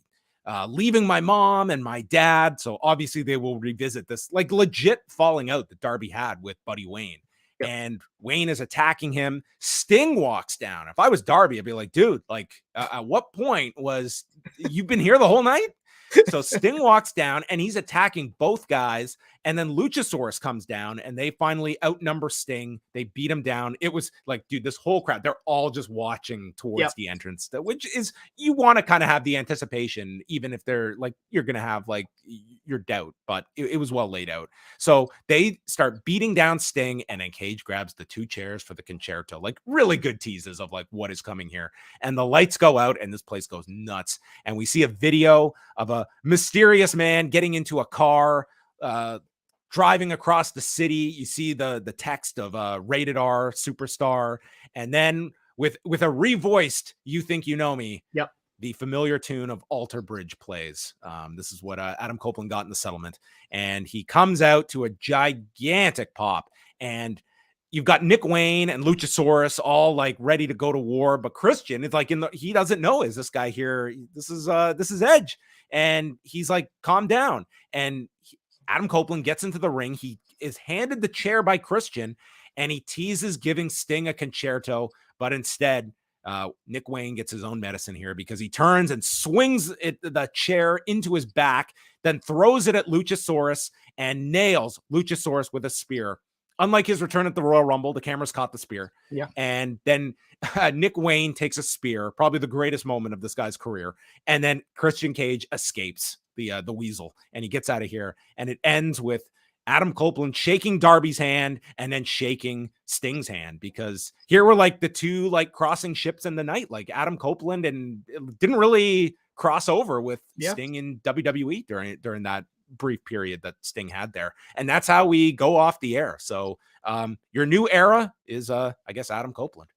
Speaker 1: leaving my mom and my dad. So obviously they will revisit this like legit falling out that Darby had with Buddy Wayne. Yep. And Wayne is attacking him. Sting walks down. If I was Darby, I'd be like, dude, like at what point was you've been here the whole night? So Sting walks down and he's attacking both guys. And then Luchasaurus comes down and they finally outnumber Sting. They beat him down. It was like, dude, this whole crowd, they're all just watching towards the entrance, which is, you want to kind of have the anticipation, even if they're like, you're going to have like your doubt, but it was well laid out. So they start beating down Sting, and then Cage grabs the 2 chairs for the concerto, like really good teases of like what is coming here. And the lights go out and this place goes nuts. And we see a video of a mysterious man getting into a car, driving across the city. You see the text of rated R superstar. And then with a revoiced "You Think You Know Me,"
Speaker 2: yep,
Speaker 1: the familiar tune of Alter Bridge plays. This is what Adam Copeland got in the settlement. And he comes out to a gigantic pop. And you've got Nick Wayne and Luchasaurus all like ready to go to war. But Christian is like he doesn't know, is this guy here? This is Edge. And he's like, calm down. And Adam Copeland gets into the ring. He is handed the chair by Christian, and he teases giving Sting a concerto, but instead Nick Wayne gets his own medicine here, because he turns and swings the chair into his back, then throws it at Luchasaurus and nails Luchasaurus with a spear. Unlike his return at the Royal Rumble, the cameras caught the spear.
Speaker 2: Yeah.
Speaker 1: And then Nick Wayne takes a spear, probably the greatest moment of this guy's career. And then Christian Cage escapes the weasel, and he gets out of here. And it ends with Adam Copeland shaking Darby's hand and then shaking Sting's hand, because here were like the two like crossing ships in the night, like Adam Copeland, and it didn't really cross over with Sting in WWE during that brief period that Sting had there. And that's how we go off the air. So your new era is I guess Adam Copeland.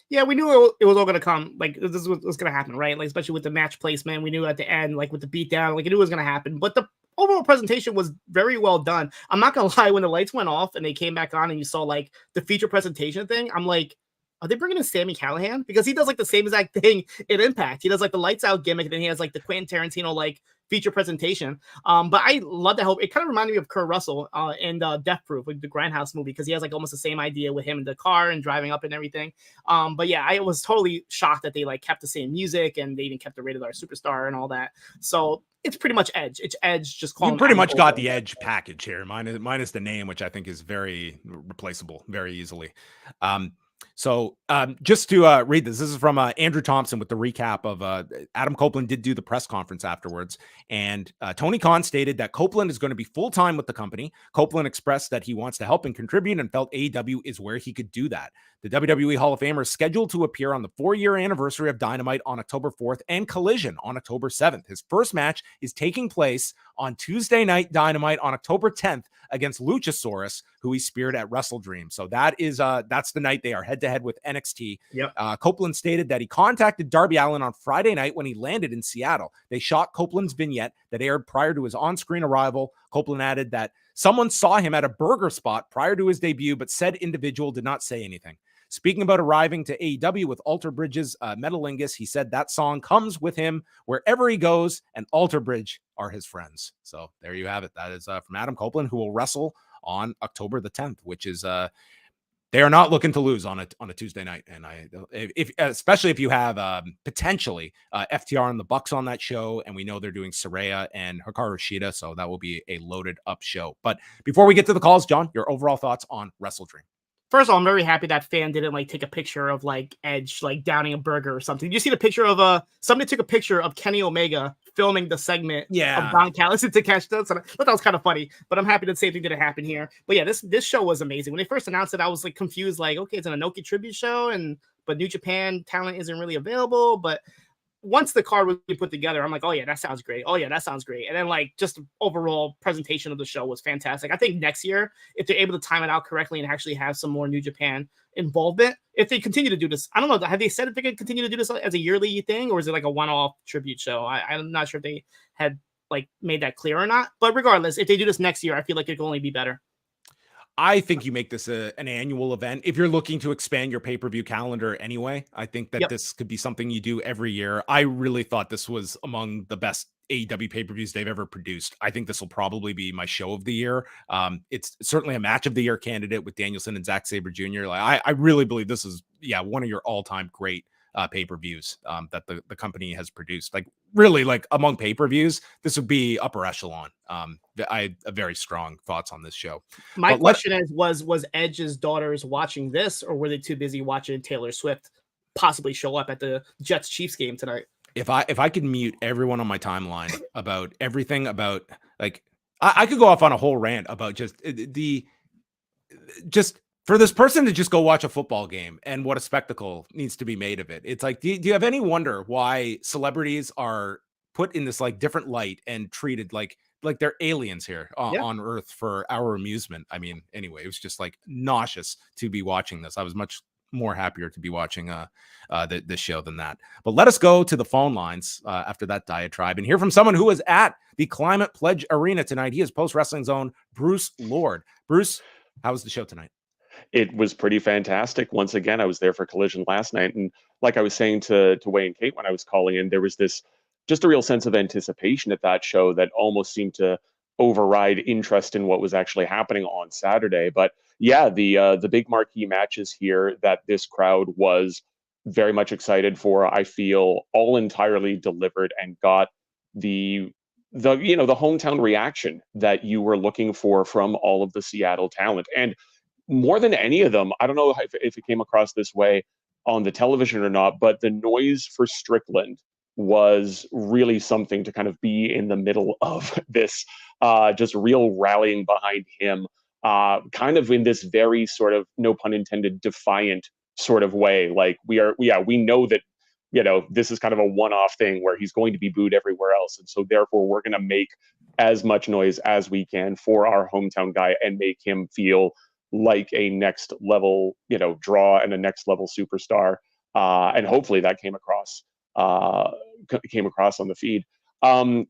Speaker 2: Yeah, we knew it was all going to come. Like, this was going to happen, right? Like, especially with the match placement, we knew at the end, like with the beatdown, like, it knew it was going to happen. But the overall presentation was very well done. I'm not going to lie, when the lights went off and they came back on and you saw like the feature presentation thing, I'm like, are they bringing in Sami Callihan? Because he does like the same exact thing in Impact. He does like the lights out gimmick, and then he has like the Quentin Tarantino like feature presentation. But I love that whole. It kind of reminded me of Kurt Russell in Death Proof, like the Grindhouse movie, because he has like almost the same idea with him in the car and driving up and everything. But yeah, I was totally shocked that they like kept the same music, and they even kept the Rated R Superstar and all that. So it's pretty much Edge. It's Edge just calling.
Speaker 1: You pretty much got the Edge package here, minus the name, which I think is very replaceable very easily. So just to read this is from Andrew Thompson with the recap of Adam Copeland did do the press conference afterwards. And Tony Khan stated that Copeland is going to be full-time with the company. Copeland expressed that he wants to help and contribute, and felt AEW is where he could do that. The WWE Hall of Famer is scheduled to appear on the 4-year anniversary of Dynamite on October 4th and Collision on October 7th. His first match is taking place on Tuesday night Dynamite on October 10th against Luchasaurus, who he speared at WrestleDream. So that's the night they are head-to-head with NXT.
Speaker 2: Yep.
Speaker 1: Copeland stated that he contacted Darby Allin on Friday night when he landed in Seattle. They shot Copeland's vignette that aired prior to his on-screen arrival. Copeland added that someone saw him at a burger spot prior to his debut, but said individual did not say anything. Speaking about arriving to AEW with Alter Bridge's Metalingus, he said that song comes with him wherever he goes, and Alter Bridge are his friends. So there you have it. That is from Adam Copeland, who will wrestle on October the 10th, which is they are not looking to lose on a Tuesday night. And especially if you have potentially FTR and the Bucks on that show, and we know they're doing Saraya and Hikaru Shida, so that will be a loaded up show. But before we get to the calls, John, your overall thoughts on WrestleDream?
Speaker 2: First of all, I'm very happy that fan didn't like take a picture of like Edge like downing a burger or something. Did you see the picture of somebody took a picture of Kenny Omega filming the segment of Don Callis to catch this? And I thought that was kind of funny, but I'm happy that the same thing didn't happen here. But yeah, this show was amazing. When they first announced it, I was like confused, like, okay, it's an Inoki tribute show, but New Japan talent isn't really available. But once the card was put together, I'm like, oh yeah, that sounds great. Oh yeah, that sounds great. And then like just the overall presentation of the show was fantastic. I think next year, if they're able to time it out correctly and actually have some more New Japan involvement, if they continue to do this, I don't know, have they said if they're going to continue to do this as a yearly thing, or is it like a one-off tribute show? I'm not sure if they had like made that clear or not. But regardless, if they do this next year, I feel like it can only be better.
Speaker 1: I think you make this an annual event. If you're looking to expand your pay-per-view calendar anyway, I think that this could be something you do every year. I really thought this was among the best AEW pay-per-views they've ever produced. I think this will probably be my show of the year. It's certainly a match of the year candidate with Danielson and Zack Sabre Jr. Like I really believe this is, one of your all-time great pay-per-views that the company has produced. Like really, like among pay-per-views, this would be upper echelon. I have very strong thoughts on this show.
Speaker 2: My question is, was Edge's daughters watching this, or were they too busy watching Taylor Swift possibly show up at the Jets Chiefs game tonight?
Speaker 1: If I could mute everyone on my timeline about everything about like I could go off on a whole rant about just for this person to just go watch a football game and what a spectacle needs to be made of it. It's like, do you have any wonder why celebrities are put in this like different light and treated like they're aliens here on Earth for our amusement? I mean, anyway, it was just like nauseous to be watching this. I was much more happier to be watching this show than that. But let us go to the phone lines after that diatribe and hear from someone who was at the Climate Pledge Arena tonight. He is Post Wrestling Zone Bruce Lord. Bruce, how was the show tonight?
Speaker 3: It was pretty fantastic. Once again, I was there for Collision last night, and like I was saying to Wayne and Kate when I was calling in, there was this just a real sense of anticipation at that show that almost seemed to override interest in what was actually happening on Saturday. But yeah, the big marquee matches here that this crowd was very much excited for, I feel all entirely delivered and got the hometown reaction that you were looking for from all of the Seattle talent. And more than any of them, I don't know if it came across this way on the television or not, but the noise for Strickland was really something to kind of be in the middle of this, just real rallying behind him, kind of in this very sort of, no pun intended, defiant sort of way. Like we know that, this is kind of a one-off thing where he's going to be booed everywhere else. And so therefore we're going to make as much noise as we can for our hometown guy and make him feel like a next level, draw and a next level superstar. And hopefully that came across on the feed. And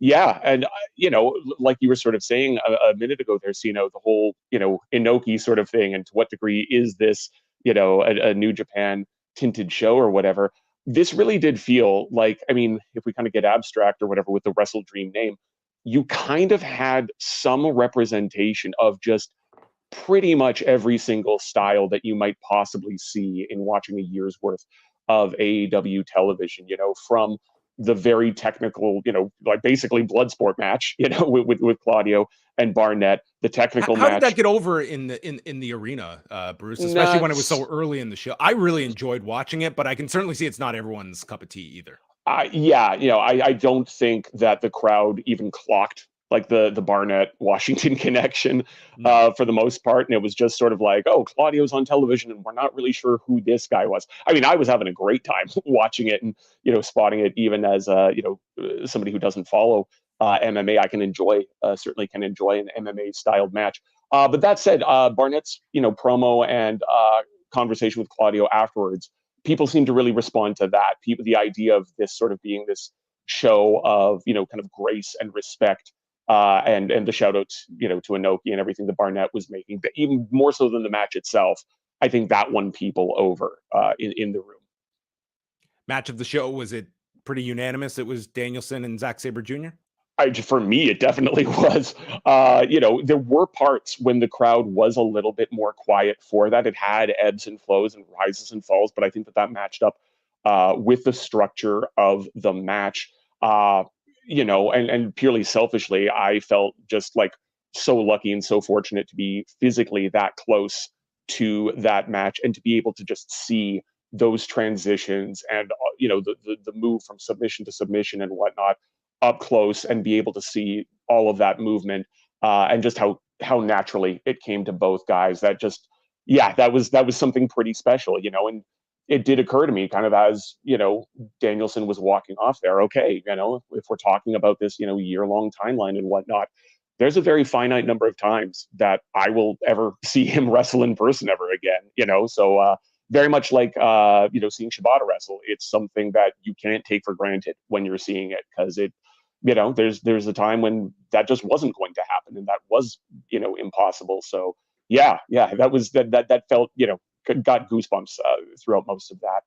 Speaker 3: like you were sort of saying a minute ago there, so, the whole, Inoki sort of thing, and to what degree is this, a New Japan tinted show or whatever. This really did feel like, I mean, if we kind of get abstract or whatever with the WrestleDream name, you kind of had some representation of just pretty much every single style that you might possibly see in watching a year's worth of AEW television, from the very technical, like basically Bloodsport match, with Claudio and Barnett, the technical match.
Speaker 1: How did that get over in the arena, Bruce, especially when it was so early in the show? I really enjoyed watching it, but I can certainly see it's not everyone's cup of tea either.
Speaker 3: I don't think that the crowd even clocked like the Barnett Washington connection for the most part. And it was just sort of like, oh, Claudio's on television and we're not really sure who this guy was. I mean, I was having a great time watching it and, spotting it even as, somebody who doesn't follow MMA. I can certainly can enjoy an MMA styled match. But that said, Barnett's promo and conversation with Claudio afterwards, people seem to really respond to that. The idea of this sort of being this show of kind of grace and respect, and the shout outs to Inoki and everything that Barnett was making, but even more so than the match itself. I think that won people over in the room.
Speaker 1: Match of the show, was it pretty unanimous? It was Danielson and Zack Sabre Jr.?
Speaker 3: For me, it definitely was. There were parts when the crowd was a little bit more quiet for that. It had ebbs and flows and rises and falls, but I think that matched up with the structure of the match. And purely selfishly, I felt just like so lucky and so fortunate to be physically that close to that match and to be able to just see those transitions and the move from submission to submission and whatnot up close, and be able to see all of that movement and just how naturally it came to both guys. That was something pretty special, and it did occur to me kind of as Danielson was walking off there, okay, if we're talking about this year-long timeline and whatnot, there's a very finite number of times that I will ever see him wrestle in person ever again, so very much like seeing Shibata wrestle, it's something that you can't take for granted when you're seeing it, because there's a time when that just wasn't going to happen, and that was impossible. So that felt got goosebumps throughout most of that.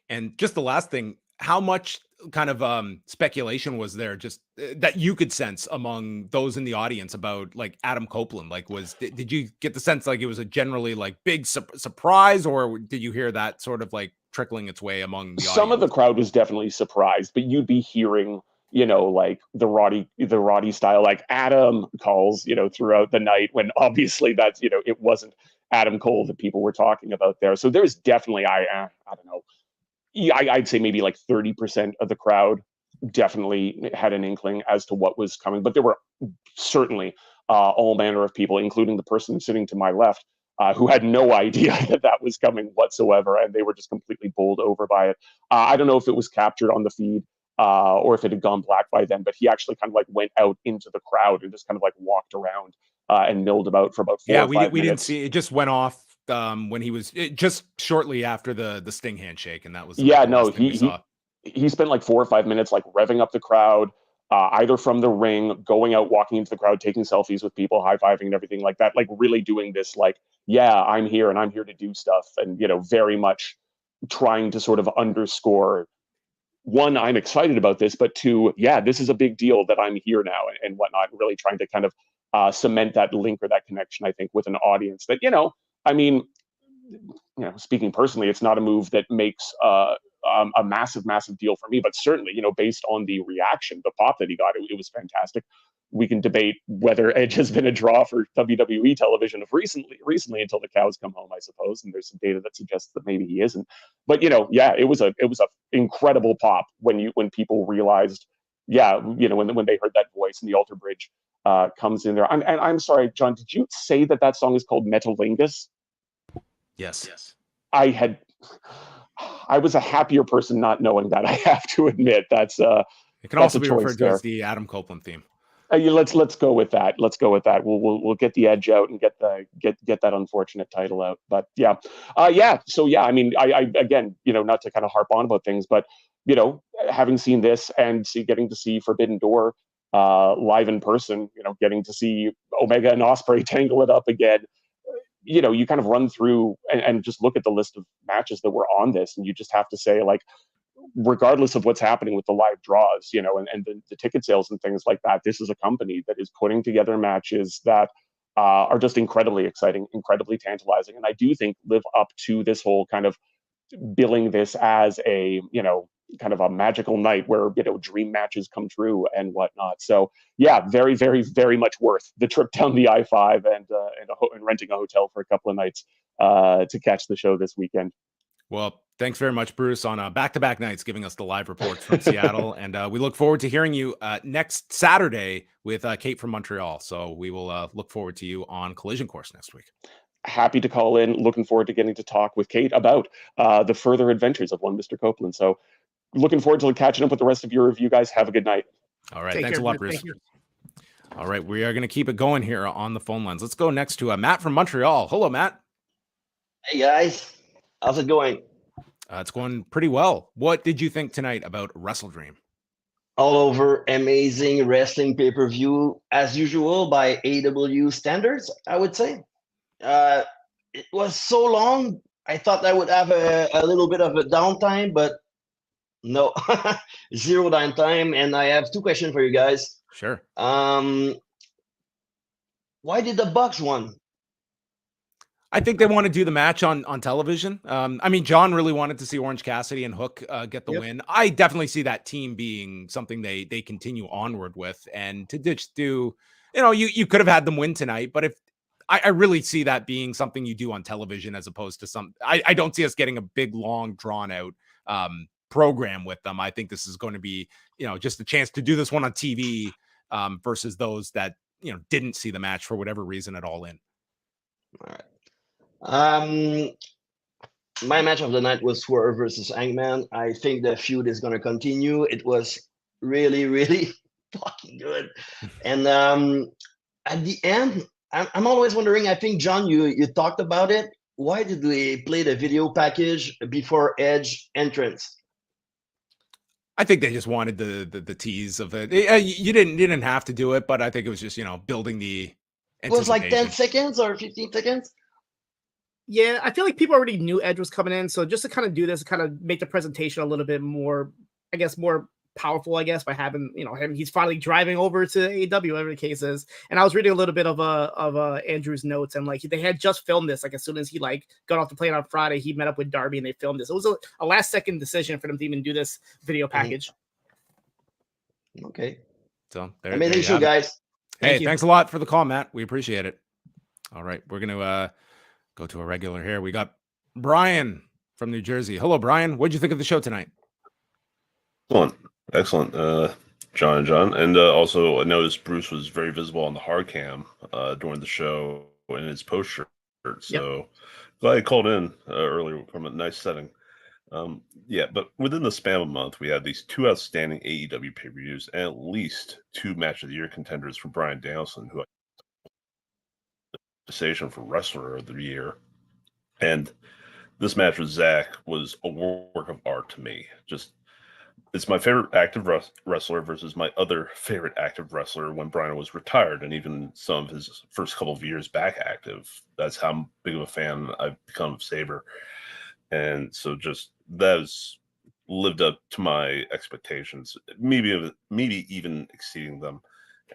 Speaker 1: And just the last thing, how much kind of speculation was there just that you could sense among those in the audience about like Adam Copeland? Like, did you get the sense like it was a generally like big surprise, or did you hear that sort of like trickling its way among the
Speaker 3: Some
Speaker 1: audience?
Speaker 3: of the crowd was definitely surprised, but you'd be hearing like the Roddy style, like Adam calls, throughout the night, when obviously that's, it wasn't Adam Cole that people were talking about there. So there's definitely, I don't know, I'd say maybe like 30% of the crowd definitely had an inkling as to what was coming, but there were certainly all manner of people, including the person sitting to my left, who had no idea that was coming whatsoever, and they were just completely bowled over by it. I don't know if it was captured on the feed or if it had gone black by then, but he actually kind of like went out into the crowd and just kind of like walked around and milled about for about 4 or 5 minutes.
Speaker 1: We didn't see it. Just went off when he was just shortly after the Sting handshake, and that was
Speaker 3: he spent like 4 or 5 minutes like revving up the crowd, either from the ring, going out, walking into the crowd, taking selfies with people, high-fiving and everything like that, like really doing this like, yeah, I'm here and I'm here to do stuff, and very much trying to sort of underscore, one, I'm excited about this, but two, yeah, this is a big deal that I'm here now and whatnot, really trying to kind of cement that link or that connection, I think, with an audience that, I mean, speaking personally, it's not a move that makes a massive deal for me, but certainly, based on the reaction, the pop that he got, it was fantastic. We can debate whether Edge has been a draw for WWE television of recently until the cows come home, I suppose. And there's some data that suggests that maybe he isn't. But it was a incredible pop when people realized, when they heard that voice and the alter bridge comes in there. I'm sorry, John, did you say that song is called Metalingus?
Speaker 1: Yes.
Speaker 3: I was a happier person not knowing that. I have to admit it
Speaker 1: can also be referred to as the Adam Copeland theme.
Speaker 3: Let's go with that. We'll get the Edge out and get that unfortunate title out. But So I mean, I again, not to kind of harp on about things, but having seen this and getting to see Forbidden Door live in person, getting to see Omega and Ospreay tangle it up again. You kind of run through and just look at the list of matches that were on this, and you just have to say, like, regardless of what's happening with the live draws, and the ticket sales and things like that, this is a company that is putting together matches that are just incredibly exciting, incredibly tantalizing, and I do think live up to this whole kind of billing this as a, kind of a magical night where, dream matches come true and whatnot. So yeah, very, very, very much worth the trip down the I-5 and renting a hotel for a couple of nights to catch the show this weekend.
Speaker 1: Well, thanks very much, Bruce, on back-to-back nights giving us the live reports from Seattle. And we look forward to hearing you next Saturday with Kate from Montreal. So we will look forward to you on Collision Course next week.
Speaker 3: Happy to call in. Looking forward to getting to talk with Kate about the further adventures of one Mr. Copeland. So looking forward to catching up with the rest of your review, guys. Have a good night.
Speaker 1: All right. Thanks a lot, Bruce. All right, we are going to keep it going here on the phone lines. Let's go next to Matt from Montreal. Hello, Matt.
Speaker 4: Hey guys, how's it going?
Speaker 1: It's going pretty well. What did you think tonight about WrestleDream?
Speaker 4: All over amazing wrestling pay-per-view as usual by AEW standards, I would say. It was so long. I thought I would have a little bit of a downtime, but no, zero downtime. And I have two questions for you guys.
Speaker 1: Sure.
Speaker 4: Why did the Bucks won?
Speaker 1: I think they want to do the match on television. I mean, John really wanted to see Orange Cassidy and Hook get the win. I definitely see that team being something they continue onward with. And to just do, you could have had them win tonight, but if I really see that being something you do on television as opposed to I don't see us getting a big, long, drawn out program with them. I think this is going to be, just a chance to do this one on TV versus those that, didn't see the match for whatever reason at All In.
Speaker 4: All right. My match of the night was Swerve versus Hangman. I think the feud is going to continue. It was really, really fucking good. And at the end, I'm always wondering, I think, John, you talked about it. Why did we play the video package before Edge entrance?
Speaker 1: I think they just wanted the tease of it. You didn't have to do it, but I think it was just, building the
Speaker 4: It was like 10 seconds or 15 seconds.
Speaker 2: Yeah, I feel like people already knew Edge was coming in, so just to kind of do this, kind of make the presentation a little bit more, I guess, more powerful, by having, him. He's finally driving over to AEW, whatever the case is. And I was reading a little bit of Andrew's notes, and like they had just filmed this. Like as soon as he got off the plane on Friday, he met up with Darby and they filmed this. It was a last second decision for them to even do this video package.
Speaker 4: Okay.
Speaker 1: So
Speaker 4: amazing show, guys.
Speaker 1: Hey, thanks a lot for the call, Matt. We appreciate it. All right, we're gonna go to a regular here. We got Bryan from New Jersey. Hello, Bryan. What'd you think of the show tonight?
Speaker 5: Excellent. John. And also I noticed Bruce was very visible on the hard cam during the show in his post shirt. So glad he called in earlier from a nice setting. But within the span of a month, we had these two outstanding AEW pay-per-views and at least two match of the year contenders for Bryan Danielson, who conversation for Wrestler of the Year. And this match with Zach was a work of art to me. It's my favorite active wrestler versus my other favorite active wrestler when Bryan was retired, and even some of his first couple of years back active. That's how big of a fan I've become of Sabre. And so just that has lived up to my expectations, maybe even exceeding them.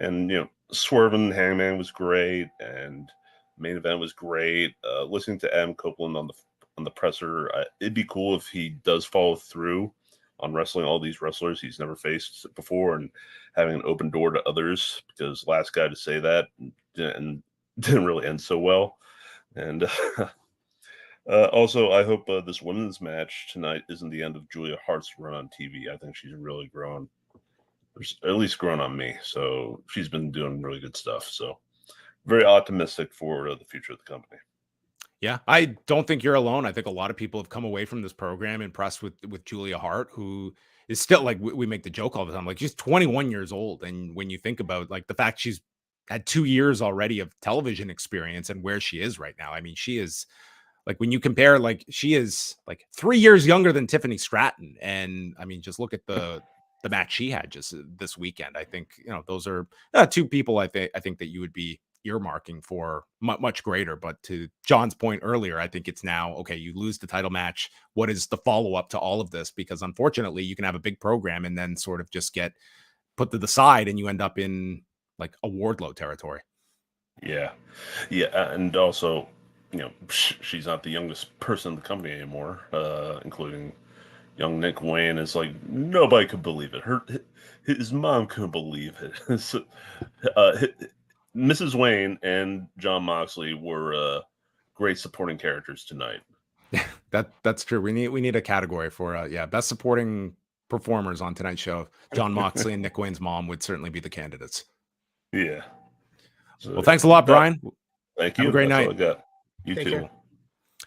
Speaker 5: And, Swerve and Hangman was great, and main event was great. Listening to Adam Copeland on the presser, it'd be cool if he does follow through on wrestling all these wrestlers he's never faced before and having an open door to others, because last guy to say that didn't really end so well. And also, I hope this women's match tonight isn't the end of Julia Hart's run on TV. I think she's really grown, or at least grown on me. So she's been doing really good stuff. So very optimistic for the future of the company.
Speaker 1: Yeah, I don't think you're alone. I think a lot of people have come away from this program impressed with Julia Hart, who is still, like, we make the joke all the time, like, she's 21 years old. And when you think about, like, the fact she's had 2 years already of television experience and where she is right now, I mean, she is, like, when you compare, like, she is like 3 years younger than Tiffany Stratton. And I mean, just look at the match she had just this weekend. I think, those are two people I think that you would be earmarking for much greater. But to John's point earlier, I think it's now, okay, you lose the title match. What is the follow-up to all of this? Because unfortunately, you can have a big program and then sort of just get put to the side and you end up in like a Wardlow territory.
Speaker 5: Yeah. And also, she's not the youngest person in the company anymore, including young Nick Wayne. Is like, nobody could believe it. His mom couldn't believe it. So, Mrs. Wayne and Jon Moxley were great supporting characters tonight.
Speaker 1: That's true. We need a category for best supporting performers on tonight's show. Jon Moxley and Nick Wayne's mom would certainly be the candidates.
Speaker 5: Yeah. So,
Speaker 1: well, thanks a lot, Bryan.
Speaker 5: Thank you.
Speaker 1: Have a great night.
Speaker 5: All I got. You
Speaker 2: Take
Speaker 5: too.
Speaker 2: care.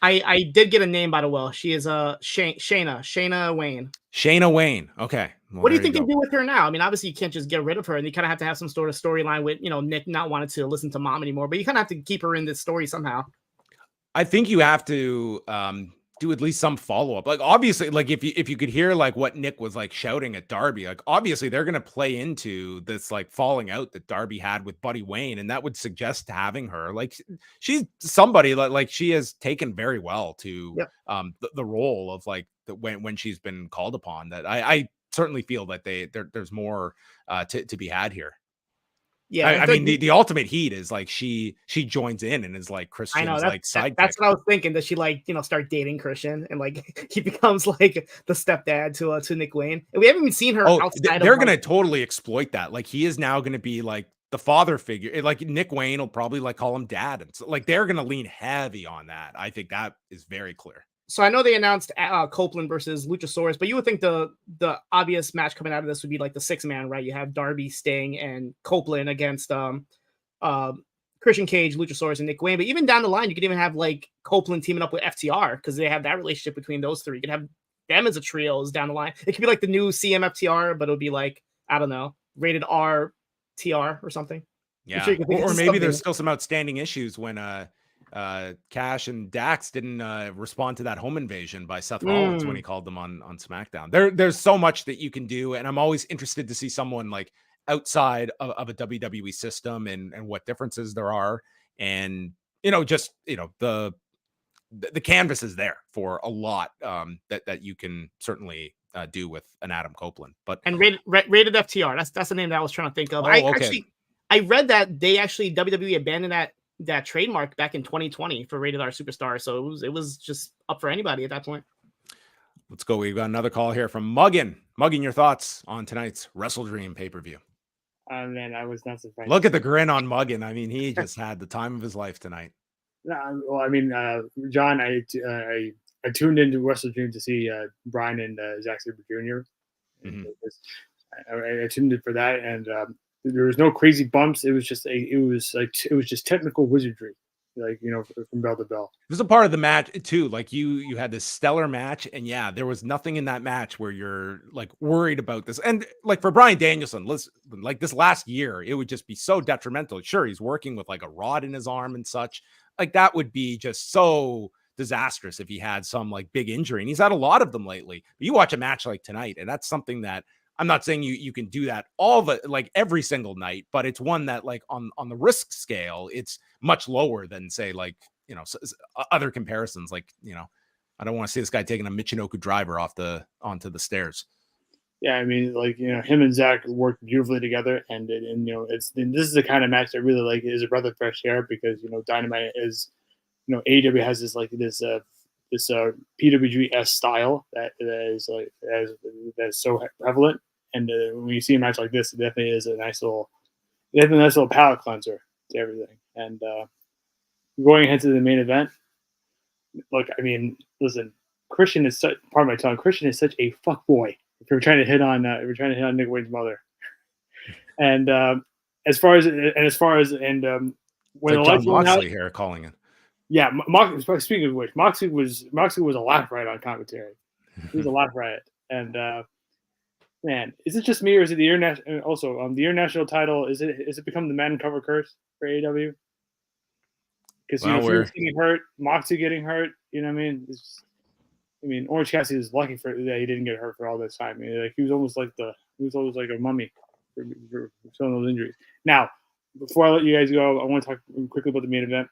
Speaker 2: I did get a name, by the way. She is Shayna Wayne.
Speaker 1: Shayna Wayne. Okay. Well,
Speaker 2: What do you
Speaker 1: there
Speaker 2: think they
Speaker 1: go.
Speaker 2: do with her now? I mean, obviously you can't just get rid of her, and you kind of have to have some sort of storyline with, Nick not wanting to listen to Mom anymore, but you kind of have to keep her in this story somehow.
Speaker 1: I think you have to do at least some follow-up. Like, obviously, like if you could hear like what Nick was like shouting at Darby, like obviously they're gonna play into this like falling out that Darby had with Buddy Wayne, and that would suggest having her. Like she's somebody like she has taken very well to
Speaker 2: Yep.
Speaker 1: the role of like when she's been called upon. That I certainly feel that there's more to be had here.
Speaker 2: Yeah,
Speaker 1: I mean, the ultimate heat is like she joins in and is like
Speaker 2: I know
Speaker 1: Christian's like sidekick.
Speaker 2: that's what I was thinking. That she like start dating Christian and like he becomes like the stepdad to Nick Wayne. And we haven't even seen her outside.
Speaker 1: They're
Speaker 2: of
Speaker 1: gonna totally exploit that. Like he is now gonna be like the father figure. Like Nick Wayne will probably like call him dad, and so, like they're gonna lean heavy on that. I think that is very clear.
Speaker 2: So I know they announced Copeland versus Luchasaurus, but you would think the obvious match coming out of this would be like the 6-man, right? You have Darby, Sting, and Copeland against Christian Cage, Luchasaurus, and Nick Wayne. But even down the line, you could even have like Copeland teaming up with FTR because they have that relationship between those three. You could have them as a trio down the line. It could be like the new CMFTR, but it'll be like, I don't know, rated R TR or something.
Speaker 1: Yeah,
Speaker 2: sure
Speaker 1: or maybe there's still some outstanding issues when Cash and Dax didn't respond to that home invasion by Seth Rollins when he called them on SmackDown. There's so much that you can do, and I'm always interested to see someone like outside of a WWE system and what differences there are, and the canvas is there for a lot that you can certainly do with an Adam Copeland. But
Speaker 2: and rated FTR, that's the name that I was trying to think of. I read that they actually WWE abandoned that trademark back in 2020 for Rated R Superstar. So it was just up for anybody at that point.
Speaker 1: Let's go. We've got another call here from Muggin. Muggin, your thoughts on tonight's WrestleDream pay-per-view?
Speaker 6: Man, I was not surprised.
Speaker 1: Look at the grin on Muggin. I mean, he just had the time of his life tonight.
Speaker 6: No, well, I mean, John, I tuned into WrestleDream to see Bryan and Zack Sabre Jr.
Speaker 1: Mm-hmm.
Speaker 6: I tuned in for that, and there was no crazy bumps. It was just just technical wizardry, like from bell to bell.
Speaker 1: It was a part of the match too. Like you had this stellar match, and yeah, there was nothing in that match where you're like worried about this. And like for Bryan Danielson, like this last year, it would just be so detrimental. Sure, he's working with like a rod in his arm and such. Like that would be just so disastrous if he had some like big injury, and he's had a lot of them lately. But you watch a match like tonight, and that's something that I'm not saying you can do that every single night, but it's one that like on the risk scale, it's much lower than say like, other comparisons. Like, I don't want to see this guy taking a Michinoku driver onto the stairs.
Speaker 6: Yeah. I mean, like, him and Zach work beautifully together, and this is the kind of match I really like. It is a breath of fresh air because, Dynamite is, AEW has this PWG-esque style that is so prevalent, and when you see a match like this, it definitely is a nice little palate cleanser to everything. And going ahead to the main event, look, I mean, listen, Christian is such a fuckboy. If you're trying to hit on Nick Wayne's mother, and when the lights went out,
Speaker 1: here calling it.
Speaker 6: Yeah, speaking of which, Moxley was a laugh riot on commentary. He was a laugh riot, and man, is it just me or is it the international? Also, the international title is it become the man cover curse for AEW? Because Fury's getting hurt, Moxley getting hurt. You know what I mean? Orange Cassidy is lucky that he didn't get hurt for all this time. I mean, like he was almost like a mummy for some of those injuries. Now, before I let you guys go, I want to talk quickly about the main event.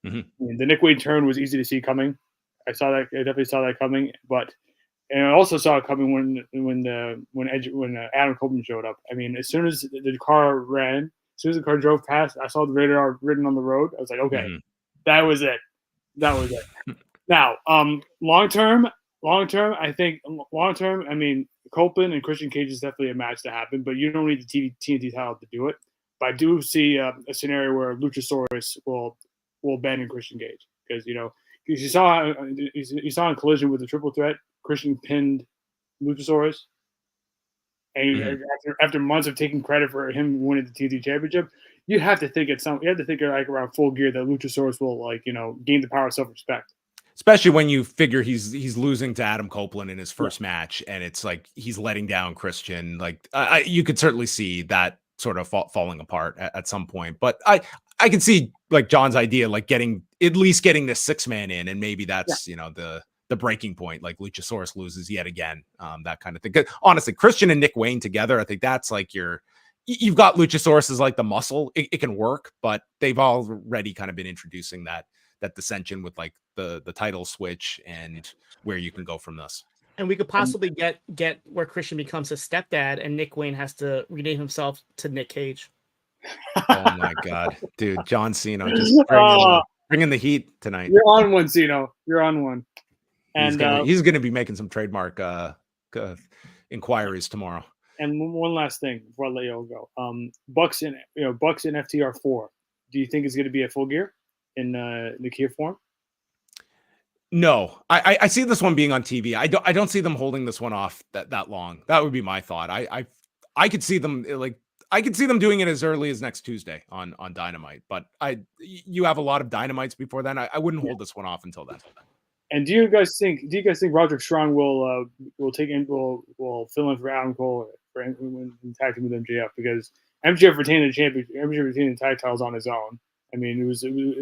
Speaker 1: Mm-hmm.
Speaker 6: I mean, the Nick Wayne turn was easy to see coming. I definitely saw that coming, and I also saw it coming when Adam Copeland showed up. I mean, as soon as the car drove past, I saw the radar written on the road. I was like, okay, that was it. Now, long term, I mean, Copeland and Christian Cage is definitely a match to happen, but you don't need the TNT title to do it. But I do see a scenario where Luchasaurus will bend Christian Cage because you saw in Collision with the triple threat, Christian pinned Luchasaurus, and after months of taking credit for him winning the TNT championship, you have to think like around Full Gear that Luchasaurus will gain the power of self-respect.
Speaker 1: Especially when you figure he's losing to Adam Copeland in his first match, and it's like he's letting down Christian. Like you could certainly see that sort of falling apart at some point. But I can see like John's idea, like at least getting this 6-man in, and maybe that's the breaking point. Like Luchasaurus loses yet again, that kind of thing. 'Cause honestly, Christian and Nick Wayne together, I think that's like you've got Luchasaurus as like the muscle. It can work, but they've already kind of been introducing that dissension with like the title switch and where you can go from this.
Speaker 2: And we could possibly get where Christian becomes his stepdad and Nick Wayne has to rename himself to Nick Cage.
Speaker 1: Oh my God, dude. John Cena just bringing the heat tonight.
Speaker 6: You're on one, Cena. You're on one. And
Speaker 1: he's gonna be making some trademark inquiries tomorrow.
Speaker 6: And one last thing before I let you all go. Bucks in FTR 4. Do you think it's going to be a full gear in the gear form?
Speaker 1: No, I see this one being on TV. I don't see them holding this one off that long. That would be my thought. I could see them doing it as early as next Tuesday on Dynamite. But you have a lot of Dynamites before then. I wouldn't hold this one off until then.
Speaker 6: And do you guys think Roderick Strong will fill in for Adam Cole when tag team with MJF, because MJF retained the tag titles on his own. I mean,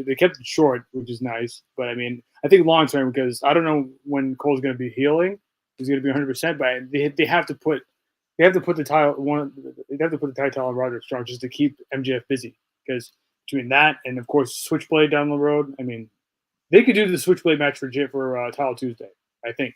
Speaker 6: they kept it short, which is nice. But I mean, I think long term, because I don't know when Cole's going to be healing. He's going to be 100%, but they have to put the title on Roderick Strong just to keep MJF busy. Because between that and of course Switchblade down the road, I mean, they could do the Switchblade match for Title Tuesday, I think.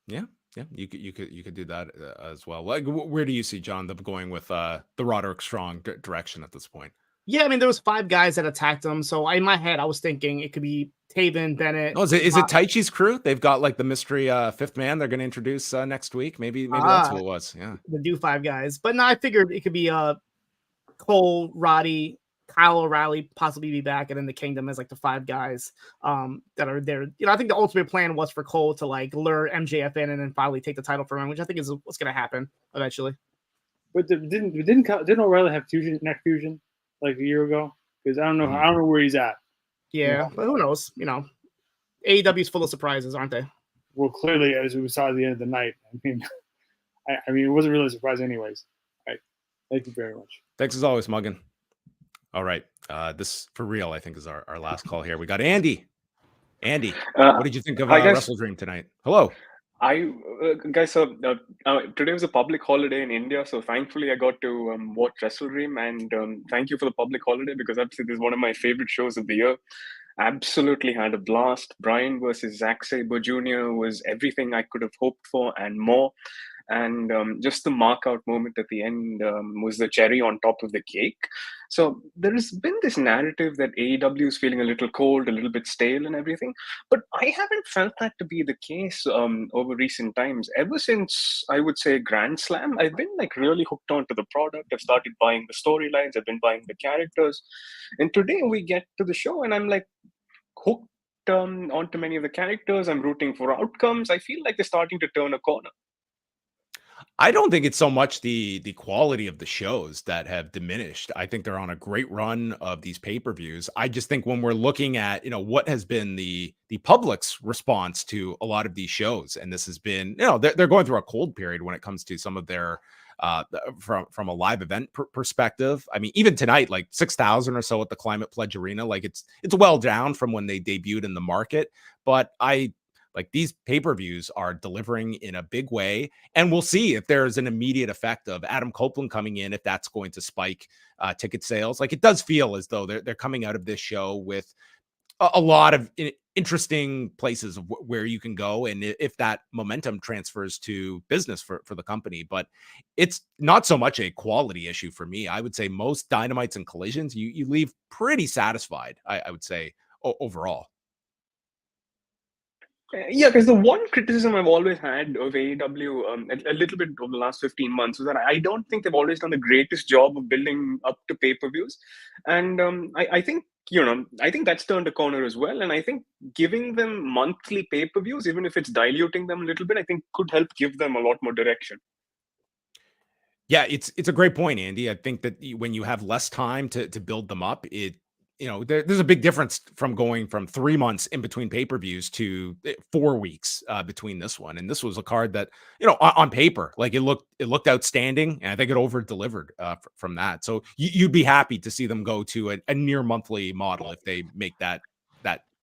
Speaker 1: Yeah, you could do that as well. Like, where do you see John them going with the Roderick Strong direction at this point?
Speaker 2: Yeah, I mean, there was 5 guys that attacked him. So in my head, I was thinking it could be Taven, Bennett.
Speaker 1: Oh, is it Taichi's crew? They've got like the mystery 5th man they're going to introduce next week. Maybe that's who it was. Yeah,
Speaker 2: the do 5 guys. But no, I figured it could be Cole, Roddy, Kyle O'Reilly possibly be back, and then the Kingdom as like the 5 guys that are there. You know, I think the ultimate plan was for Cole to like lure MJF in and then finally take the title from him, which I think is what's going to happen eventually.
Speaker 6: But didn't O'Reilly have neck fusion like a year ago? Because I don't know where he's at.
Speaker 2: Yeah, but who knows? You know, AEW is full of surprises, aren't they?
Speaker 6: Well, clearly, as we saw at the end of the night, I mean, it wasn't really a surprise, anyways. All right, thank you very much.
Speaker 1: Thanks as always, Muggin. All right, this for real, I think, is our last call here. We got Andy. Andy, what did you think of WrestleDream tonight? Hello.
Speaker 7: Guys, so today was a public holiday in India, so thankfully I got to watch WrestleDream, and thank you for the public holiday, because absolutely this is one of my favorite shows of the year. Absolutely had a blast. Bryan versus Zack Sabre Jr. was everything I could have hoped for and more. And just the mark out moment at the end was the cherry on top of the cake. So there has been this narrative that AEW is feeling a little cold, a little bit stale and everything. But I haven't felt that to be the case over recent times. Ever since, I would say, Grand Slam, I've been like really hooked onto the product. I've started buying the storylines. I've been buying the characters. And today we get to the show and I'm like hooked onto many of the characters. I'm rooting for outcomes. I feel like they're starting to turn a corner.
Speaker 1: I don't think it's so much the quality of the shows that have diminished. I think they're on a great run of these pay-per-views. I just think when we're looking at, what has been the public's response to a lot of these shows, and this has been, they're going through a cold period when it comes to some of their from a live event perspective. I mean, even tonight, like 6,000 or so at the Climate Pledge Arena, like it's well down from when they debuted in the market, but like these pay-per-views are delivering in a big way, and we'll see if there's an immediate effect of Adam Copeland coming in, if that's going to spike ticket sales. Like it does feel as though they're coming out of this show with a lot of interesting places where you can go, and if that momentum transfers to business for the company. But it's not so much a quality issue for me. I would say most Dynamites and Collisions, you leave pretty satisfied, I would say, overall.
Speaker 7: Yeah, because the one criticism I've always had of AEW a little bit over the last 15 months was that I don't think they've always done the greatest job of building up to pay-per-views. And I think, I think that's turned a corner as well. And I think giving them monthly pay-per-views, even if it's diluting them a little bit, I think could help give them a lot more direction.
Speaker 1: Yeah, it's a great point, Andy. I think that when you have less time to build them up, there's a big difference from going from 3 months in between pay-per-views to 4 weeks between this one. And this was a card that, on paper, like it looked outstanding. And I think it over delivered from that. So you'd be happy to see them go to a near monthly model if they make that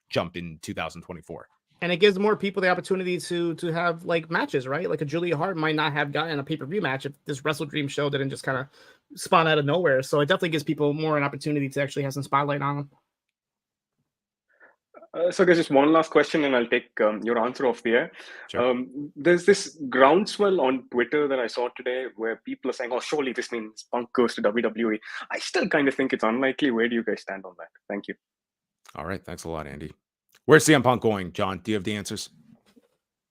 Speaker 1: jump in 2024.
Speaker 2: And it gives more people the opportunity to have like matches, right? Like a Julia Hart might not have gotten a pay-per-view match if this WrestleDream show didn't just kind of spawn out of nowhere. So it definitely gives people more an opportunity to actually have some spotlight on them.
Speaker 7: So there's just one last question, and I'll take your answer off the air.
Speaker 1: Sure.
Speaker 7: There's this groundswell on Twitter that I saw today where people are saying, "Oh, surely this means Punk goes to WWE." I still kind of think it's unlikely. Where do you guys stand on that? Thank you.
Speaker 1: All right. Thanks a lot, Andy. Where's CM Punk going, John? Do you have the answers?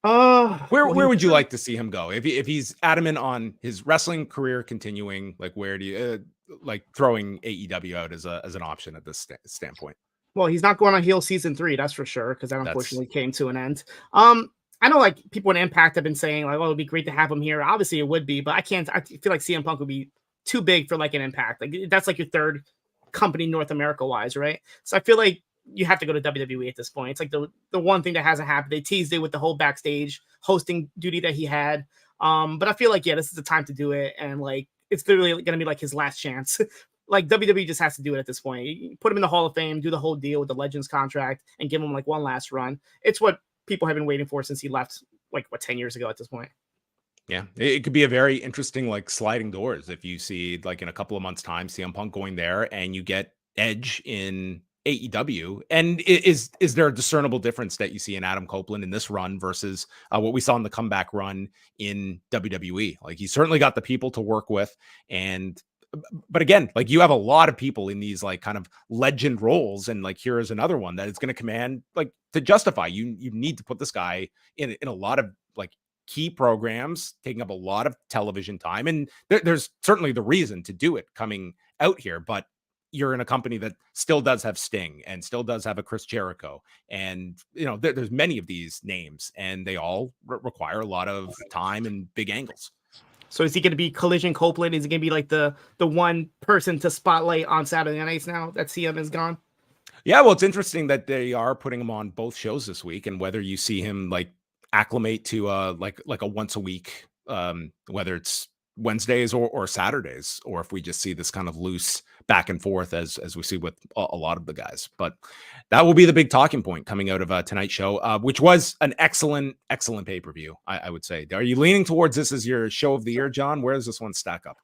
Speaker 1: Where would you like to see him go? If he's adamant on his wrestling career continuing, like where do you like throwing AEW out as an option at this standpoint?
Speaker 2: Well, he's not going on heel season 3, that's for sure, because that unfortunately came to an end. I know like people in Impact have been saying like, oh, it'd be great to have him here. Obviously it would be, but I feel like CM Punk would be too big for like an Impact. Like that's like your third company North America wise, right? So I feel like you have to go to WWE at this point. It's like the one thing that hasn't happened. They teased it with the whole backstage hosting duty that he had. But I feel like, yeah, this is the time to do it. And like, it's literally going to be like his last chance. Like WWE just has to do it at this point. You put him in the Hall of Fame, do the whole deal with the Legends contract and give him like one last run. It's what people have been waiting for since he left like 10 years ago at this point.
Speaker 1: Yeah, it could be a very interesting like sliding doors if you see like in a couple of months time, CM Punk going there and you get Edge in AEW. And is there a discernible difference that you see in Adam Copeland in this run versus what we saw in the comeback run in WWE? Like he certainly got the people to work with, but again, like you have a lot of people in these like kind of legend roles, and like here is another one that is going to command like to justify you need to put this guy in a lot of like key programs, taking up a lot of television time, and there's certainly the reason to do it coming out here, but you're in a company that still does have Sting and still does have a Chris Jericho. And, there's many of these names and they all require a lot of time and big angles.
Speaker 2: So is he going to be Collision Copeland? Is he going to be like the one person to spotlight on Saturday nights now that CM is gone?
Speaker 1: Yeah, well, it's interesting that they are putting him on both shows this week, and whether you see him like acclimate to like a once a week, whether it's Wednesdays or Saturdays, or if we just see this kind of loose back and forth as we see with a lot of the guys. But that will be the big talking point coming out of tonight's show, which was an excellent pay-per-view, I would say. Are you leaning towards this as your show of the year, John? Where does this one stack up?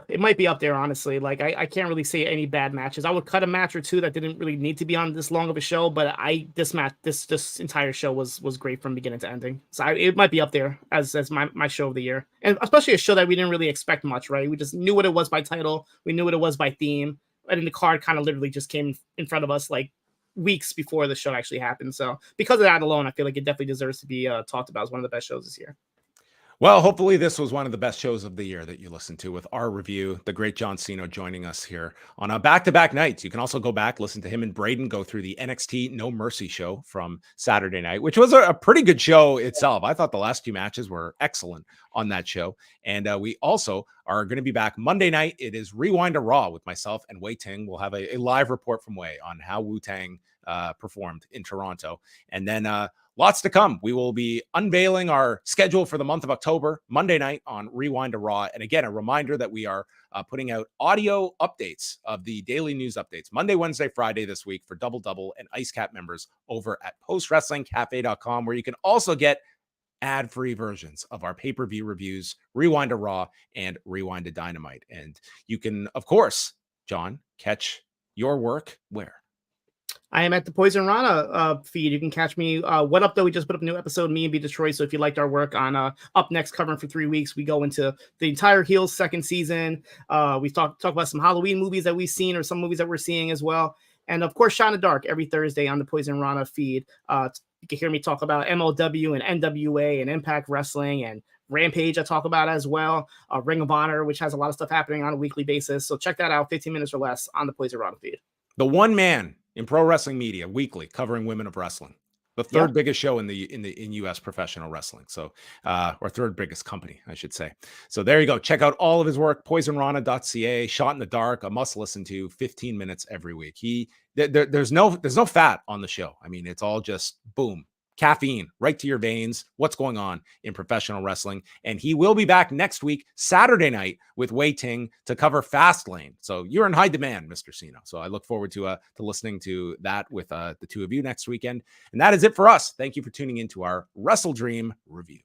Speaker 2: It might be up there, honestly. Like I can't really say any bad matches. I would cut a match or two that didn't really need to be on this long of a show, but this entire show was great from beginning to ending. So it might be up there as my show of the year, and especially a show that we didn't really expect much, right? We just knew what it was by title, we knew what it was by theme, and then the card kind of literally just came in front of us like weeks before the show actually happened. So because of that alone, I feel like it definitely deserves to be talked about as one of the best shows this year.
Speaker 1: Well, hopefully this was one of the best shows of the year that you listened to with our review. The great John Cena joining us here on a back-to-back nights. You can also go back, listen to him and Braden go through the NXT No Mercy show from Saturday night, which was a pretty good show itself. I thought the last 2 matches were excellent on that show. And we also are going to be back Monday night. It is Rewind to Raw with myself and Wei Ting. We'll have a live report from Wei on how Wu-Tang performed in Toronto. And then lots to come. We will be unveiling our schedule for the month of October, Monday night on Rewind to Raw. And again, a reminder that we are putting out audio updates of the daily news updates Monday, Wednesday, Friday this week for Double Double and Ice Cap members over at postwrestlingcafe.com, where you can also get ad-free versions of our pay-per-view reviews, Rewind to Raw and Rewind to Dynamite. And you can, of course, John, catch your work where?
Speaker 2: I am at the Poison Rana feed. You can catch me. What Up Though? We just put up a new episode, Me and Be Detroit. So if you liked our work on Up Next covering for 3 weeks, we go into the entire Heels second season. We talk about some Halloween movies that we've seen or some movies that we're seeing as well. And of course, Shine the Dark every Thursday on the Poison Rana feed. You can hear me talk about MLW and NWA and Impact Wrestling and Rampage I talk about as well. Ring of Honor, which has a lot of stuff happening on a weekly basis. So check that out, 15 minutes or less on the Poison Rana feed.
Speaker 1: The one man in pro wrestling media weekly covering women of wrestling. The third biggest show in US professional wrestling. So, or third biggest company, I should say. So there you go. Check out all of his work, poisonrana.ca, Shot in the Dark, a must listen to, 15 minutes every week. There's no fat on the show. I mean, it's all just boom, caffeine right to your veins. What's going on in professional wrestling? And he will be back next week, Saturday night, with Wei Ting to cover Fastlane. So you're in high demand, Mr. Sino. So I look forward to listening to that with the two of you next weekend. And that is it for us. Thank you for tuning in to our WrestleDream review.